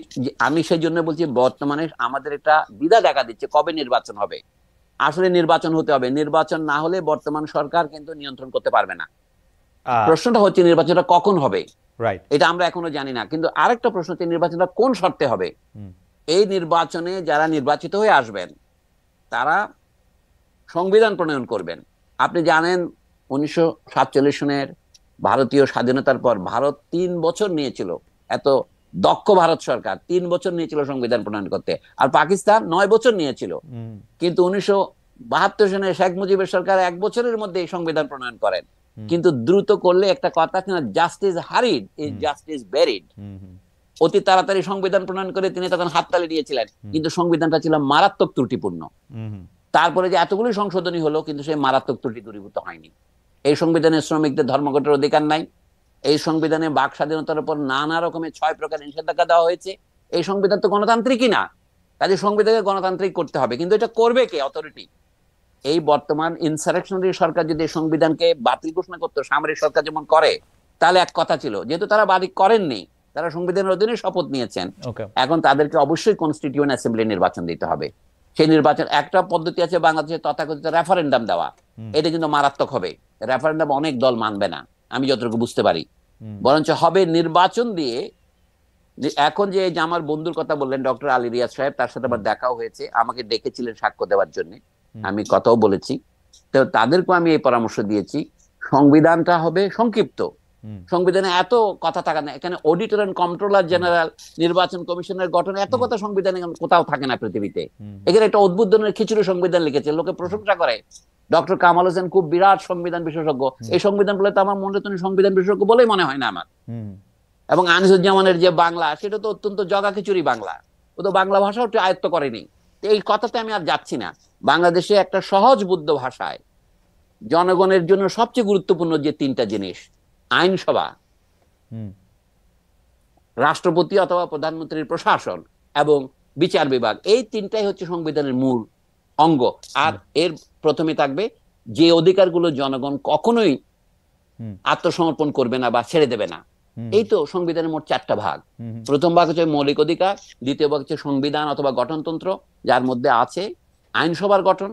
[SPEAKER 2] আমি সেই জন্য বলছি, বর্তমানে আমাদের একটা দ্বিধা দেখা দিচ্ছে কবে নির্বাচন হবে। আসলে নির্বাচন হতে হবে, নির্বাচন না হলে বর্তমান সরকার কিন্তু নিয়ন্ত্রণ করতে পারবে না। প্রশ্নটা হচ্ছে নির্বাচনটা কখন হবে, এটা আমরা এখনো জানি না। কিন্তু আরেকটা প্রশ্ন হচ্ছে নির্বাচনটা কোন শর্তে হবে। এই নির্বাচনে যারা নির্বাচিত হয়ে আসবেন তারা সংবিধান প্রণয়ন করবেন। আপনি জানেন 1947 সনের ভারতীয় স্বাধীনতার পর ভারত 3 বছর নিয়েছিল, এত দক্ষ ভারত সরকার 3 বছর নিয়েছিল সংবিধান প্রণয়ন করতে, আর পাকিস্তান 9 বছর নিয়েছিল। কিন্তু 1972 সনে শেখ মুজিবের সরকার 1 বছরের মধ্যে এই সংবিধান প্রণয়ন করেন। কিন্তু দ্রুত করলে একটা কথা আছে না, জাস্টিস হারিড ইজ জাস্টিস বেরিড। অতি তাড়াতাড়ি সংবিধান প্রণয়ন করে তিনি তখন হাততালি দিয়েছিলেন, কিন্তু সংবিধানটা ছিল মারাত্মক ত্রুটিপূর্ণ। তারপরে যে এতগুলি সংশোধনী হলো, কিন্তু সেই মারাত্মক ত্রুটি দূরীভূত হয়নি। এই সংবিধানে শ্রমিকদের ধর্মঘটের অধিকার নাই, এই সংবিধানে বাক স্বাধীনতার উপর নানা রকমের 6 প্রকার নিষেধাজ্ঞা দেওয়া হয়েছে। এই সংবিধান তো গণতান্ত্রিকই না, কাজে সংবিধানকে গণতান্ত্রিক করতে হবে। কিন্তু এটা করবে কে? অথরিটি। এই বর্তমান ইনসারেকশনারি সরকার যদি সংবিধানকে বাতিল ঘোষণা করতো, সামরিক সরকার যেমন করে, তাহলে এক কথা ছিল। যেহেতু তারা বাতিল করেননি, তারা সংবিধানের অধীনে শপথ নিয়েছেন।
[SPEAKER 1] ওকে।
[SPEAKER 2] এখন তাদেরকে অবশ্যই কনস্টিটিউয়েন্ট অ্যাসেম্বলি নির্বাচন দিতে হবে। সেই নির্বাচন, একটা পদ্ধতি আছে বাংলাদেশে তথাকথিত রেফারেন্ডাম দেওয়া, এটা কিন্তু মারাত্মক হবে। রেফারেন্ডাম অনেক দল মানবে না, আমি যতটুকু বুঝতে পারি। বরঞ্চ হবে নির্বাচন দিয়ে। এখন যে আমার বন্ধুর কথা বললেন ডক্টর আলী রিয়াজ সাহেব, তার সাথে আবার দেখাও হয়েছে, আমাকে ডেকেছিলেন সাক্ষ্য দেওয়ার জন্য, আমি কথাও বলেছি। তো তাদেরকেও আমি এই পরামর্শ দিয়েছি, সংবিধানটা হবে সংক্ষিপ্ত, সংবিধানে এত কথা থাকা না। এখানে অডিটর এন্ড কন্ট্রোলার জেনারেল, নির্বাচন কমিশনের গঠন, এত কথা সংবিধানে কোথাও থাকে না পৃথিবীতে। এখানে একটা অদ্ভুত ধরনের খিচুড়ি সংবিধান লিখেছে, লোকে প্রশংসা করে। ডক্টর কামাল হোসেন খুব বিরাট সংবিধান বিশেষজ্ঞ, এই সংবিধান বলে তো আমার মনে তুমি সংবিধান বিশেষজ্ঞ বলেই মনে হয় না আমার। এবং আনিসুজ্জামানের যে বাংলা, সেটা তো অত্যন্ত জগা খিচুড়ি বাংলা, ও তো বাংলা ভাষাও আয়ত্ত করেনি। এই কথাতে আমি আর যাচ্ছি না। বাংলাদেশে একটা সহজ বুদ্ধ ভাষায় জনগণের জন্য সবচেয়ে গুরুত্বপূর্ণ যে তিনটা জিনিস, আইনসভা, রাষ্ট্রপতি অথবা প্রধানমন্ত্রীর প্রশাসন এবং বিচার বিভাগ, এই তিনটাই হচ্ছে সংবিধানের মূল অঙ্গ। আর এর প্রথমে থাকবে যে অধিকারগুলো জনগণ কখনোই আত্মসমর্পণ করবে না বা ছেড়ে দেবে না। এই তো সংবিধানের মোট 4টা ভাগ। প্রথম ভাগ হচ্ছে মৌলিক অধিকার, দ্বিতীয় ভাগ হচ্ছে সংবিধান অথবা গঠনতন্ত্র, যার মধ্যে আছে আইনসভার গঠন,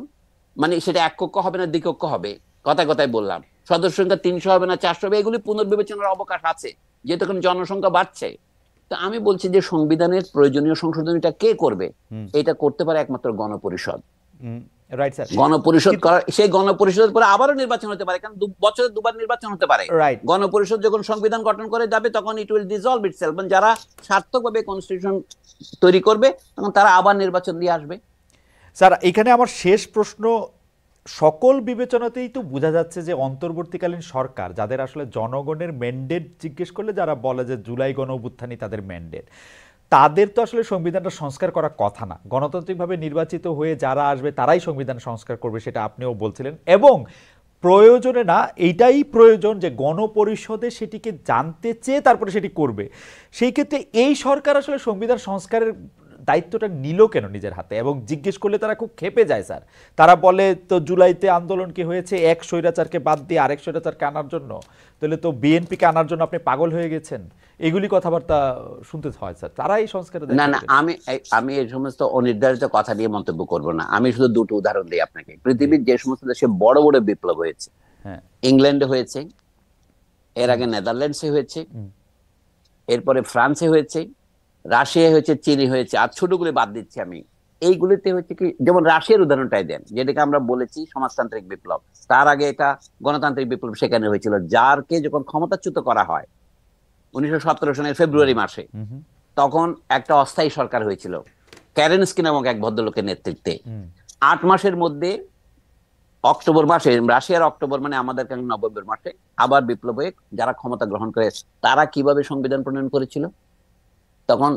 [SPEAKER 2] মানে সেটা এককক্ষ হবে না দ্বিকক্ষ হবে, কথায় কথায় বললাম। সদস্য সংখ্যা 300 হবে না 400 হবে, এগুলি পুনর্বিবেচনার অবকাশ আছে, যেহেতু এখন জনসংখ্যা বাড়ছে। তো আমি বলছি যে সংবিধানের প্রয়োজনীয় সংশোধনীটা কে করবে? এটা করতে পারে একমাত্র গণপরিষদ।
[SPEAKER 1] Right sir.
[SPEAKER 2] গণপরিষদ করার, সেই গণপরিষদের পরে আবারও নির্বাচন হতে পারে, কারণ বছরে 2বার নির্বাচন হতে পারে। গণপরিষদ যখন সংবিধান গঠন করে যাবে, তখন ইট উইল ডিসলভ ইটসেলফ। যারা সার্থকভাবে কনস্টিটিউশন তৈরি করবে, তখন তারা আবার নির্বাচন দিয়ে আসবে।
[SPEAKER 1] স্যার, এখানে আমার শেষ প্রশ্ন, সকল বিবেচনাতেই তো বোঝা যাচ্ছে যে অন্তর্বর্তীকালীন সরকার, যাদের আসলে জনগণের ম্যান্ডেট জিজ্ঞেস করলে যারা বলে যে জুলাই গণ অভ্যুত্থানই তাদের ম্যান্ডেট, তাদের তো আসলে সংবিধানটা সংস্কার করার কথা না। গণতান্ত্রিকভাবে নির্বাচিত হয়ে যারা আসবে তারাই সংবিধান সংস্কার করবে, সেটা আপনিও বলছিলেন। এবং প্রয়োজনে না, এইটাই প্রয়োজন যে গণপরিষদে সেটিকে জানতে চেয়ে তারপরে সেটি করবে। সেই ক্ষেত্রে এই সরকার আসলে সংবিধান সংস্কারের দায়িত্বটা নিল কেন নিজের হাতে? এবং জিজ্ঞেস করলে তারা খুব ক্ষেপে যায় স্যার। তারা বলে তো জুলাইতে আন্দোলন কি হয়েছে এক স্বৈরাচারকে বাদ দিয়ে আরেক স্বৈরাচারকে আনার জন্য, তাহলে তো বিএনপিকে আনার জন্য আপনি পাগল হয়ে গেছেন। এগুলি কথাবার্তা শুনতে হয় স্যার। তারা এই সংস্কারে
[SPEAKER 2] না না, আমি এই সমস্ত অনির্ধারিত কথা নিয়ে মন্তব্য করব না। আমি শুধু দুটো উদাহরণ দিই আপনাকে। পৃথিবীর যে সমস্ত দেশে বড় বড় বিপ্লব হয়েছে, ইংল্যান্ডে হয়েছে, এর আগে নেদারল্যান্ডসে হয়েছে, এরপরে ফ্রান্সে হয়েছে, রাশিয়ায় হয়েছে, চীনে হয়েছে, আর ছোটগুলি বাদ দিচ্ছি আমি। এইগুলিতে হচ্ছে কি, যেমন রাশিয়ার উদাহরণটাই দেন, যেটাকে আমরা বলেছি সমাজতান্ত্রিক বিপ্লব। তার আগে এটা গণতান্ত্রিক বিপ্লব সেখানে হয়েছিল। যারকে যখন ক্ষমতাচ্যুত করা হয় 1917 সনের ফেব্রুয়ারি মাসে, তখন একটা অস্থায়ী সরকার হয়েছিল ক্যারেনস্কি নামক এক ভদ্রলোকের নেতৃত্বে। 8 মাসের মধ্যে অক্টোবর মাসে, রাশিয়ার অক্টোবর মানে আমাদের নভেম্বর মাসে আবার বিপ্লব হয়ে যারা ক্ষমতা গ্রহণ করে, তারা কিভাবে সংবিধান প্রণয়ন করেছিল? তখন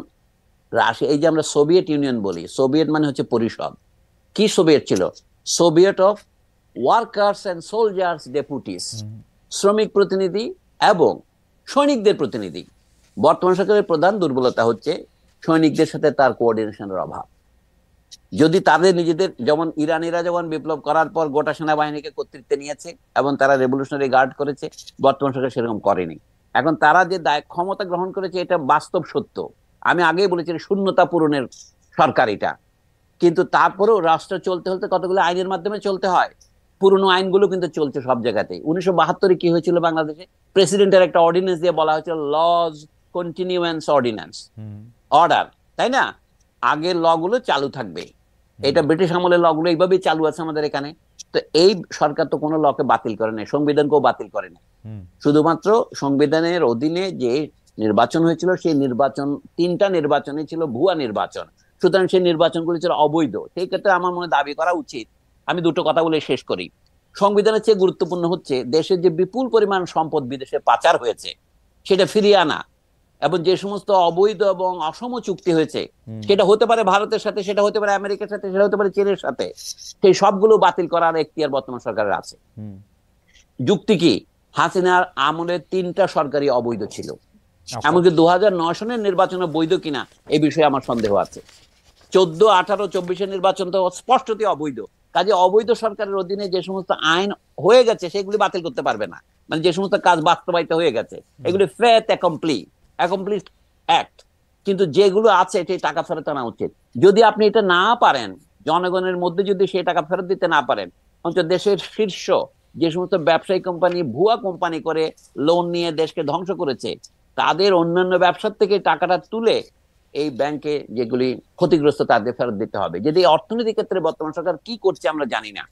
[SPEAKER 2] রাশিয়া, এই যে আমরা সোভিয়েত ইউনিয়ন বলি, সোভিয়েত মানে হচ্ছে পরিষদ। কি সোভিয়েত ছিল? Soviet of workers and soldiers deputies, শ্রমিক প্রতিনিধি এবং সৈনিকদের প্রতিনিধি। বর্তমান সরকারের প্রধান দুর্বলতা হচ্ছে সৈনিকদের সাথে তার কোঅর্ডিনেশনের অভাব। যদি তাদের নিজেদের, যেমন ইরানিরা যখন বিপ্লব করার পর গোটা সেনাবাহিনীকে কর্তৃত্বে নিয়েছে এবং তারা রেভলিউশনারি গার্ড করেছে, বর্তমান সরকার সেরকম করেনি। এখন তারা যে ক্ষমতা গ্রহণ করেছে, এটা বাস্তব সত্য। আমি আগেই বলেছি শূন্যতা পূরণের সরকার এটা। কিন্তু তারপরেও রাষ্ট্র চলতে হলে কতগুলো আইনের মাধ্যমে চলতে হয়। পুরনো আইনগুলো কিন্তু চলছে সব জায়গাতে। 1972 কি হয়েছিল বাংলাদেশে? প্রেসিডেন্টের একটা অর্ডিন্যান্স দিয়ে বলা হয়েছিল লজ কন্টিনিউয়েন্স অর্ডিন্যান্স, অর্ডার, তাই না? আগের ল গুলো চালু থাকবে। এটা ব্রিটিশ আমলের ল গুলো এইভাবেই চালু আছে আমাদের এখানে। তো এই সরকার তো কোনো লকে বাতিল করে নাই, সংবিধানকেও বাতিল করে নাই। শুধুমাত্র সংবিধানের অধীনে যে নির্বাচন হয়েছিল, সেই নির্বাচন 3টা নির্বাচনে ছিল ভুয়া নির্বাচন। সুতরাং সেই নির্বাচনগুলি ছিল অবৈধ। সেই ক্ষেত্রে আমার মনে দাবি করা উচিত, আমি দুটো কথা বলে শেষ করি। সংবিধানের চেয়ে গুরুত্বপূর্ণ হচ্ছে দেশের যে বিপুল পরিমাণ সম্পদ বিদেশে পাচার হয়েছে সেটা ফিরিয়ে আনা, এবং যে সমস্ত অবৈধ এবং অসম চুক্তি হয়েছে, সেটা হতে পারে ভারতের সাথে, সেটা হতে পারে আমেরিকার সাথে, সেটা হতে পারে চীনের সাথে, সেই সবগুলো বাতিল করার এখতিয়ার বর্তমান সরকারের আছে। যুক্তি কি? হাসিনার আমলে 3টা সরকারি অবৈধ ছিল, এমনকি 2009 সনের নির্বাচনে বৈধ কিনা এই বিষয়ে আমার সন্দেহ আছে। 14, 18, 24 নির্বাচন তো স্পষ্টতই অবৈধ। কাজে অবৈধ সরকারের অধীনে যে সমস্ত আইন হয়ে গেছে সেগুলি বাতিল করতে পারবে না। মানে যে সমস্ত কাজ বাস্তবায়িত হয়ে গেছে, এগুলি ফেথ অ্যাকমপ্লিশড অ্যাক্ট, কিন্তু যেগুলো আছে এটি টাকা ফেরত আনা উচিত। যদি আপনি এটা না পারেন, জনগণের মধ্যে যদি সেই টাকা ফেরত দিতে না পারেন, অন্তত দেশের শীর্ষ যে সমস্ত ব্যবসায়ী কোম্পানি ভুয়া কোম্পানি করে লোন নিয়ে দেশকে ধ্বংস করেছে, তাদের অন্যান্য ব্যবসার থেকে টাকাটা তুলে এই ব্যাংকে যেগুলি ক্ষতিগ্রস্ত তাদের ফেরত দিতে হবে। যদি অর্থনৈতিক ক্ষেত্রে বর্তমান সরকার কি করছে আমরা জানি না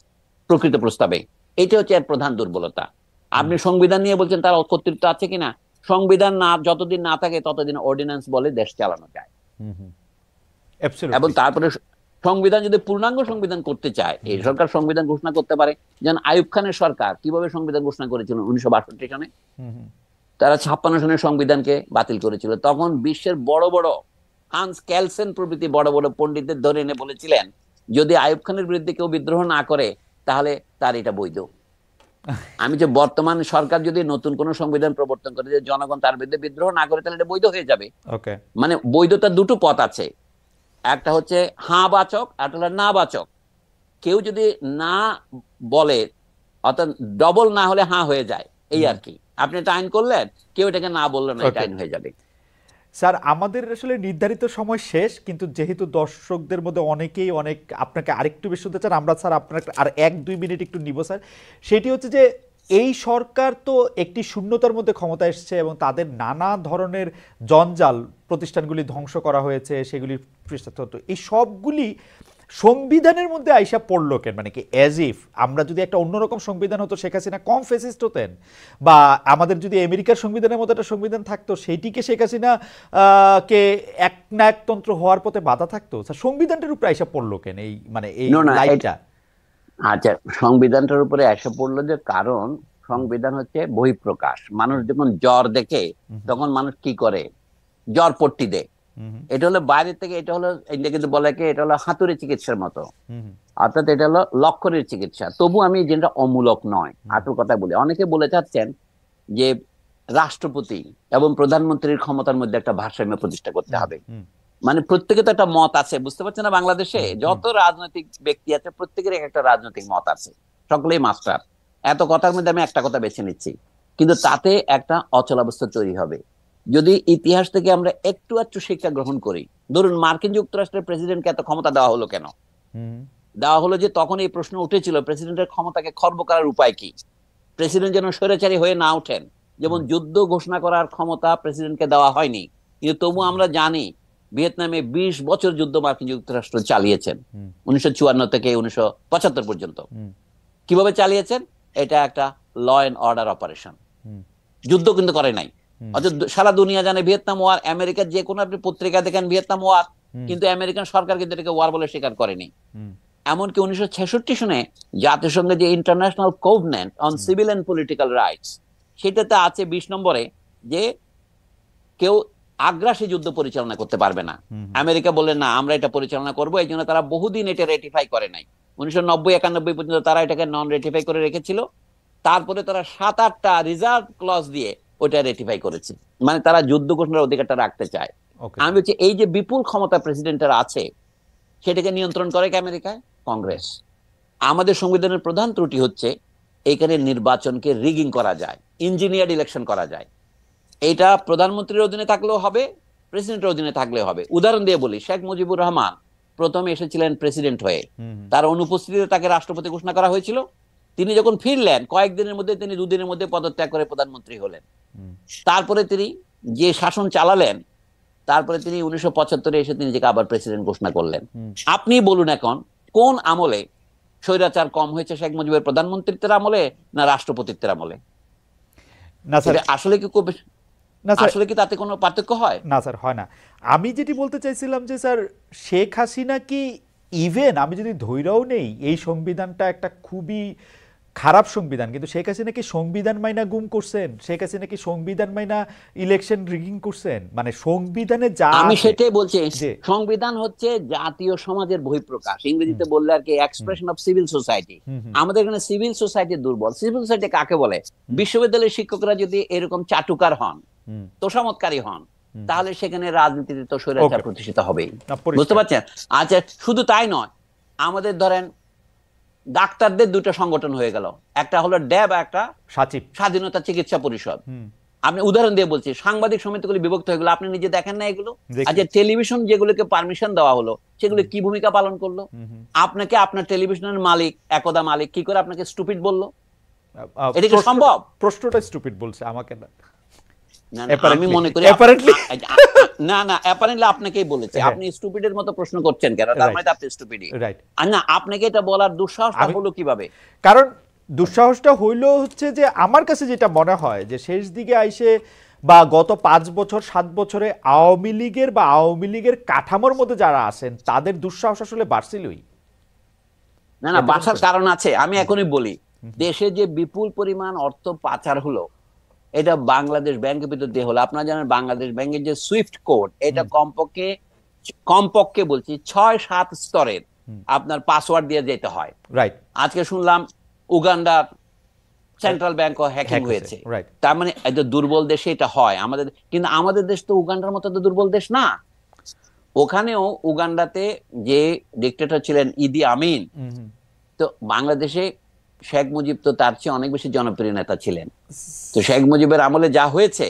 [SPEAKER 2] প্রকৃত প্রস্তাবে, এটা হচ্ছে এর প্রধান দুর্বলতা। আপনি সংবিধান নিয়ে বলছেন তার কর্তৃত্ব আছে কিনা, সংবিধান না যতদিন না থাকে ততদিন অর্ডিন্যান্স বলে দেশ চালানো যায়। এবং তারপরে সংবিধান যদি পূর্ণাঙ্গ সংবিধান করতে চায়, এই সরকার সংবিধান ঘোষণা করতে পারে। যেন আইয়ুব খানের সরকার কিভাবে সংবিধান ঘোষণা করেছিল 1962 সনে, তারা 56 সনের সংবিধানকে বাতিল করেছিল। তখন বিশ্বের বড় বড় হান্স ক্যালসেন প্রভৃতি বড় বড় পণ্ডিতদের ধরে এনে বলেছিলেন যদি আইয়ুব খানের বিরুদ্ধে কেউ বিদ্রোহ না করে তাহলে তার এটা বৈধ। আমি যে বর্তমান সরকার যদি নতুন কোন সংবিধান প্রবর্তন করে যে জনগণ তার বিরুদ্ধে বিদ্রোহ না করে তাহলে এটা বৈধ হয়ে যাবে। মানে বৈধতার দুটো পথ আছে, একটা হচ্ছে হ্যাঁ বাচক, একটা হলো না বাচক। কেউ যদি না বলে, অর্থাৎ ডবল না হলে হ্যাঁ হয়ে যায়, এই আর কি। আপনি এটা আইন করলেন, কেউ এটাকে না বললেন না, এটা আইন হয়ে যাবে।
[SPEAKER 1] স্যার আমাদের আসলে নির্ধারিত সময় শেষ, কিন্তু যেহেতু দর্শকদের মধ্যে অনেকেই আপনাকে আরেকটু বেশি শুনতে চান, আমরা স্যার আপনার আর 1-2 মিনিট একটু নিব স্যার। সেটি হচ্ছে যে এই সরকার তো একটি শূন্যতার মধ্যে ক্ষমতা এসছে এবং তাদের নানা ধরনের জঞ্জাল, প্রতিষ্ঠানগুলি ধ্বংস করা হয়েছে, সেগুলির পৃষ্ঠতত্ত্ব, এই সবগুলি সংবিধানের মধ্যে আইসা পড়লো কেন? মানে কি অ্যাজ ইফ আমরা যদি একটা অন্যরকম সংবিধান হতো, শেখ হাসিনা কম ফেসিস্ট হতেন, বা আমাদের যদি আমেরিকার সংবিধানের মতো একটা সংবিধান থাকতো, সেইটিকে শেখ হাসিনা কে একনায়কতন্ত্র হওয়ার পথে বাধা থাকতো। সংবিধানটার উপরে আইসা পড়লো কেন এই মানে এই লাইটটা?
[SPEAKER 2] আচ্ছা, সংবিধানটার উপরে এসে পড়লো যে কারণ সংবিধান হচ্ছে বহিঃপ্রকাশ। মানুষ যখন জ্বর দেখে তখন মানুষ কি করে, জ্বর পট্টি দেয়। এটা হলো বাইরের থেকে, এটা হলো কিন্তু বলে কি এটা হলো হাতুড়ি চিকিৎসার মতো, অর্থাৎ এটা হলো লক্ষণের চিকিৎসা। তবু আমি যেটা অমূলক নয়, আসল কথা বলি। অনেকে বলে চাচ্ছেন যে রাষ্ট্রপতি এবং প্রধানমন্ত্রীর ক্ষমতার মধ্যে একটা ভারসাম্য প্রতিষ্ঠা করতে হবে। মানে প্রত্যেকে তো একটা মত আছে, বুঝতে পারছেন না? বাংলাদেশে যত রাজনৈতিক ব্যক্তি আছে প্রত্যেকের একটা রাজনৈতিক মত আছে, সকলেই মাস্টার। এত কথার মধ্যে আমি একটা কথা বেছে নিচ্ছি, কিন্তু তাতে একটা অচলাবস্থা তৈরি হবে। যদি ইতিহাস থেকে আমরা একটু একটু শিক্ষা গ্রহণ করি, ধরুন মার্কিন যুক্তরাষ্ট্রের প্রেসিডেন্টকে এত ক্ষমতা দেওয়া হলো কেন? দেওয়া হলো যে তখন এই প্রশ্ন উঠেছিল প্রেসিডেন্টের ক্ষমতাকে খর্ব করার উপায় কি, প্রেসিডেন্ট যেন স্বৈরাচারী হয়ে না ওঠেন। যেমন যুদ্ধ ঘোষণা করার ক্ষমতা প্রেসিডেন্টকে দেওয়া হয়নি, কিন্তু তবু আমরা জানি ভিয়েতনামে 20 বছর যুদ্ধ মার্কিন যুক্তরাষ্ট্র চালিয়েছেন, 1954 থেকে 1975 পর্যন্ত। কিভাবে চালিয়েছেন? এটা একটা ল এন্ড অর্ডার অপারেশন, যুদ্ধ কিন্তু করে নাই। অর্থাৎ সারা দুনিয়া জানে ভিয়েতনাম ওয়ার, আমেরিকার যে কোনো আপনি পত্রিকা দেখেন ভিয়েতনাম ওয়ার, কিন্তু আমেরিকান সরকার কিন্তু এটাকে ওয়ার বলে স্বীকার করেনি। এমনকি 1966 সনে জাতিসংঘের যে international covenant on civil and political rights, সেটাতে আছে 20 নম্বরে যে কেউ আগ্রাসী যুদ্ধ পরিচালনা করতে পারবে না। আমেরিকা বলে না, আমরা এটা পরিচালনা করবো। এই জন্য তারা বহুদিন এটা রেটিফাই করে নাই। 1990-91 পর্যন্ত তারা এটাকে নন রেটিফাই করে রেখেছিল। তারপরে তারা 7-8টা রিজার্ভ ক্লজ দিয়ে ওটা রেটিফাই করেছে। মানে তারা যুদ্ধ ঘোষণার অধিকারটা রাখতে চায়। আমি বলছি এই যে বিপুল ক্ষমতা প্রেসিডেন্টের আছে, সেটাকে নিয়ন্ত্রণ করে কি আমেরিকায়? কংগ্রেস। আমাদের সংবিধানের প্রধান ত্রুটি হচ্ছে এখানে নির্বাচনকে রিগিং করা যায়, ইঞ্জিনিয়ার্ড ইলেকশন করা যায়। এটা প্রধানমন্ত্রীর অধীনে থাকলেও হবে, প্রেসিডেন্টের অধীনে থাকলেও হবে। উদাহরণ দিয়ে বলি, শেখ মুজিবুর রহমান প্রথমে এসেছিলেন প্রেসিডেন্ট হয়ে, তার অনুপস্থিতিতে তাকে রাষ্ট্রপতি ঘোষণা করা হয়েছিল। তিনি যখন ফিরলেন কয়েকদিনের মধ্যে, তিনি 2 দিনের মধ্যে পদত্যাগ করে প্রধানমন্ত্রী হলেন। তারপরে তিনি যে শাসন চালালেন, তারপরে তিনি 1975-এ এসে তিনি নিজেকে আবার প্রেসিডেন্ট ঘোষণা করলেন। আপনি বলুন এখন কোন আমলে স্বৈরাচার কম হয়েছে, শেখ মুজিবের প্রধানমন্ত্রীত্বের আমলে না রাষ্ট্রপতিত্বের আমলে? না স্যার, আসলে কি খুব আসলে কি তাতে কোনো পার্থক্য হয়?
[SPEAKER 1] না স্যার, হয় না। আমি যেটি বলতে চাইছিলাম যে স্যার, শেখ হাসিনা কি ইভেন আমি যদি ধৈর্যও নেই এই সংবিধানটা একটা খুবই খারাপ সংবিধান, কিন্তু শেখ হাসিনা কি সংবিধান মাইনা গুম করছেন? শেখ হাসিনা কি সংবিধান মাইনা ইলেকশন রিগিং করছেন? মানে সংবিধানে যা,
[SPEAKER 2] আমি সেটাই বলছি, সংবিধান হচ্ছে জাতীয় সমাজের বহিঃপ্রকাশ, ইংরেজিতে বললে আর কি এক্সপ্রেশন অফ সিভিল সোসাইটি। আমাদের এখানে সিভিল সোসাইটি দুর্বল। সিভিল সোসাইটি কাকে বলে? বিশ্ববিদ্যালয়ের শিক্ষকরা যদি এরকম চাটুকার হন, তোষামতকারী হন, তাহলে সেখানে রাজনীতিতে তো স্বৈরাচার প্রতিষ্ঠিত হবেই, বুঝতে পারছেন? আচ্ছা, শুধু তাই নয়, আমাদের ধরেন ডাক্তারদের 2টা সংগঠন হয়ে গেল, একটা হলো ড্যাব, একটা স্বাধীনতা চিকিৎসা পরিষদ। আপনি উদাহরণ দিয়ে বলছি, সাংবাদিক সমিতিগুলো বিভক্ত হয়ে গেল, আপনি নিজে দেখেন না এগুলো?
[SPEAKER 1] দেখি।
[SPEAKER 2] আচ্ছা, টেলিভিশন যেগুলোকে পারমিশন দেওয়া হলো সেগুলো কি ভূমিকা পালন করলো? আপনাকে আপনার টেলিভিশনের মালিক, একদা মালিক, কি করে আপনাকে স্টুপিড বললো? এটা কি সম্ভব?
[SPEAKER 1] প্রশ্নটা স্টুপিড বলছে আমাকে না।
[SPEAKER 2] না, না, আমি মনে করি
[SPEAKER 1] অ্যাপারেন্টলি
[SPEAKER 2] না, না, অ্যাপারেন্টলি আপনাকেই বলেছে। আপনি স্টুপিডের মতো প্রশ্ন করছেন কেন? তার মানে আপনি স্টুপিডই।
[SPEAKER 1] রাইট।
[SPEAKER 2] আর না, আপনাকে এটা বলার দুঃসাহসটা হলো কিভাবে?
[SPEAKER 1] কারণ দুঃসাহসটা হইল হচ্ছে যে আমার কাছে যেটা মনে হয় যে শেষ দিকে আইসে বা গত 5 বছর 7 বছরে আওয়ামী লীগের বা আওয়ামী লীগের কাঠামোর মধ্যে যারা আছেন তাদের দুঃসাহস আসলে বাড়ছিলই।
[SPEAKER 2] না, না, বাঁচার কারণ আছে। আমি এখনই বলি, দেশে যে বিপুল পরিমাণ অর্থ পাচার হলো, এটা বাংলাদেশ ব্যাংকের ভিতর দিয়ে হলো। আপনারা জানেন বাংলাদেশ ব্যাংকের যে সুইফট কোড, এটা কমপক্ষে কমপক্ষে বলছি 6-7 স্তরের আপনার পাসওয়ার্ড দিয়ে যেতে হয়।
[SPEAKER 1] রাইট।
[SPEAKER 2] আজকে শুনলাম উগান্ডার সেন্ট্রাল ব্যাংকও হ্যাকিং হয়েছে। তার মানে এই যে দুর্বল দেশে এটা হয় আমাদের, কিন্তু আমাদের দেশ তো উগান্ডার মতো তো দুর্বল দেশ না। ওখানেও উগান্ডাতে যে ডিক্টেটর ছিলেন ইদি আমিন, তো বাংলাদেশে শেখ মুজিব তো তার চেয়ে অনেক বেশি জনপ্রিয় নেতা ছিলেন। তো শেখ মুজিবের আমলে যা হয়েছে,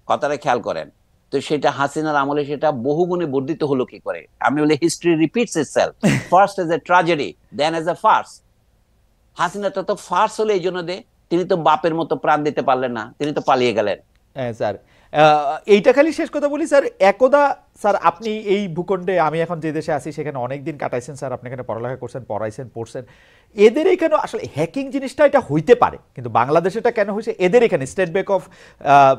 [SPEAKER 2] কথাটা খেয়াল করেন, তো সেটা হাসিনার আমলে সেটা বহুগুণে বর্ধিত হলো কি করে? আমি বলি history repeats itself, first as a tragedy then as a farce. হাসিনাটা তো ফার্স হলো এই জন্য তিনি তো বাপের মতো প্রাণ দিতে পারলেন না, তিনি তো পালিয়ে গেলেন।
[SPEAKER 1] হ্যাঁ স্যার, এইটা খালি শেষ কথা বলি স্যার, একদা স্যার আপনি এই ভূখণ্ডে, আমি এখন যে দেশে আছি সেখানে অনেক দিন কাটাইছেন স্যার, আপনি এখানে পড়ালেখা করছেন, পড়াইছেন, পড়ছেন। এদের এখানে আসলে হ্যাকিং জিনিসটা এটা হইতে পারে, কিন্তু বাংলাদেশে এটা কেন হয়েছে? এদের এখানে স্টেট ব্যাংক অফ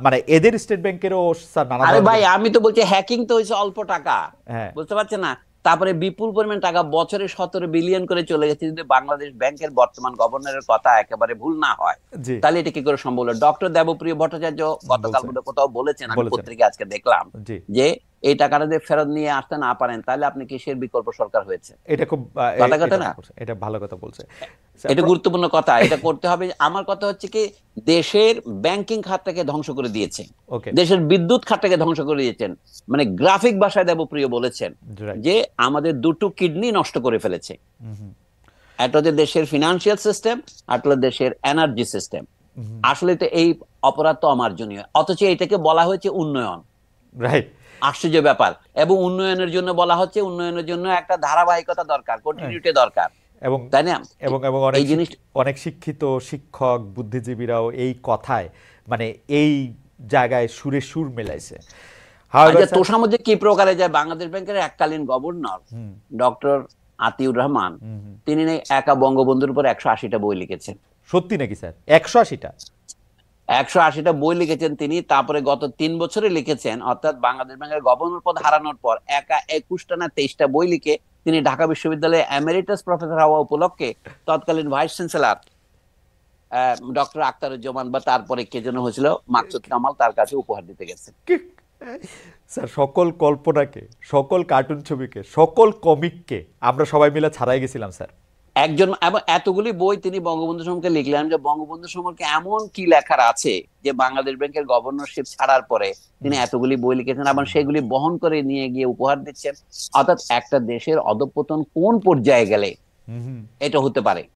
[SPEAKER 1] মানে এদের স্টেট ব্যাংকেরও স্যার নানা।
[SPEAKER 2] আরে ভাই, আমি তো বলছি হ্যাকিং তো হয়েছে অল্প টাকা,
[SPEAKER 1] হ্যাঁ,
[SPEAKER 2] বুঝতে পারছেন না? তারপরে বিপুল পরিমাণ টাকা বছরে 17 বিলিয়ন করে চলে গেছে। যদি বাংলাদেশ ব্যাংকের বর্তমান গভর্নরের কথা একেবারে ভুল না হয়, তাহলে এটা কি করে সম্ভব? ডক্টর দেবপ্রিয় ভট্টাচার্য গতকাল কোথাও বলেছেন, আমি পত্রিকা আজকে দেখলাম, যে এই টাকাটা যদি ফেরত নিয়ে আসতে না পারেন তাহলে আপনি কিসের বিকল্প সরকার হয়েছে?
[SPEAKER 1] এটা খুব
[SPEAKER 2] কথা না,
[SPEAKER 1] এটা ভালো কথা বলছে,
[SPEAKER 2] এটা গুরুত্বপূর্ণ কথা, এটা করতে হবে। আমার কথা হচ্ছে কি, দেশের ব্যাংকিং খাতটাকে ধ্বংস করে দিয়েছে, দেশের বিদ্যুৎ খাতটাকে ধ্বংস করে দিয়েছেন। মানে গ্রাফিক ভাষায় দেবপ্রিয় বলেছেন যে আমাদের দুটো কিডনি নষ্ট করে ফেলেছে। একটা হচ্ছে দেশের ফিনান্সিয়াল সিস্টেম, আর একটা দেশের এনার্জি সিস্টেম। আসলে তো এই অপরাধ তো অমার্জনীয়, অথচ এটাকে বলা হয়েছে উন্নয়ন।
[SPEAKER 1] রাইট,
[SPEAKER 2] আশ্চর্য ব্যাপার। এবং উন্নয়নের জন্য বলা হচ্ছে, উন্নয়নের জন্য একটা ধারাবাহিকতা দরকার, কন্টিনিউটি দরকার,
[SPEAKER 1] এবং
[SPEAKER 2] তাই না?
[SPEAKER 1] এবং অনেক শিক্ষিত শিক্ষক বুদ্ধিজীবীরাও এই কথায় মানে এই জায়গায় সুরে সুর মেলাইছে।
[SPEAKER 2] তোষামধ্যে কি প্রকারে যায়? বাংলাদেশ ব্যাংকের এককালীন গভর্নর ডক্টর আতিউর রহমান, তিনি একা বঙ্গবন্ধুর উপর 180টা বই লিখেছেন।
[SPEAKER 1] সত্যি নাকি স্যার? 180টা
[SPEAKER 2] 180টা বই লিখেছেন তিনি। তারপরে গত 3 বছরে লিখেছেন, অর্থাৎ বাংলাদেশ ব্যাংকের গভর্নর পদ হারানোর পর একা 21টা না 23টা বই লিখে তিনি ঢাকা বিশ্ববিদ্যালয়ে এমেরিটাস প্রফেসর হওয়া উপলক্ষে তৎকালীন ভাইস চ্যান্সেলর ডক্টর আখতারুজ্জামান বা তারপরে কে যেন হয়েছিল, মাকসুদ কামাল, তার কাছে উপহার দিতে গেছেন।
[SPEAKER 1] স্যার, সকল কল্পনাকে, সকল কার্টুন ছবিকে, সকল কমিককে আমরা সবাই মিলে ছাড়াই গেছিলাম স্যার।
[SPEAKER 2] একজন, এবং এতগুলি বই তিনি বঙ্গবন্ধু সম্পর্কে লিখলেন, যে বঙ্গবন্ধু সম্পর্কে এমন কি লেখার আছে যে বাংলাদেশ ব্যাংকের গভর্নরশিপ ছাড়ার পরে তিনি এতগুলি বই লিখেছেন, আবার সেগুলি বহন করে নিয়ে গিয়ে উপহার দিচ্ছেন। অর্থাৎ একটা দেশের অধঃপতন কোন পর্যায়ে গেলে এটা হতে পারে।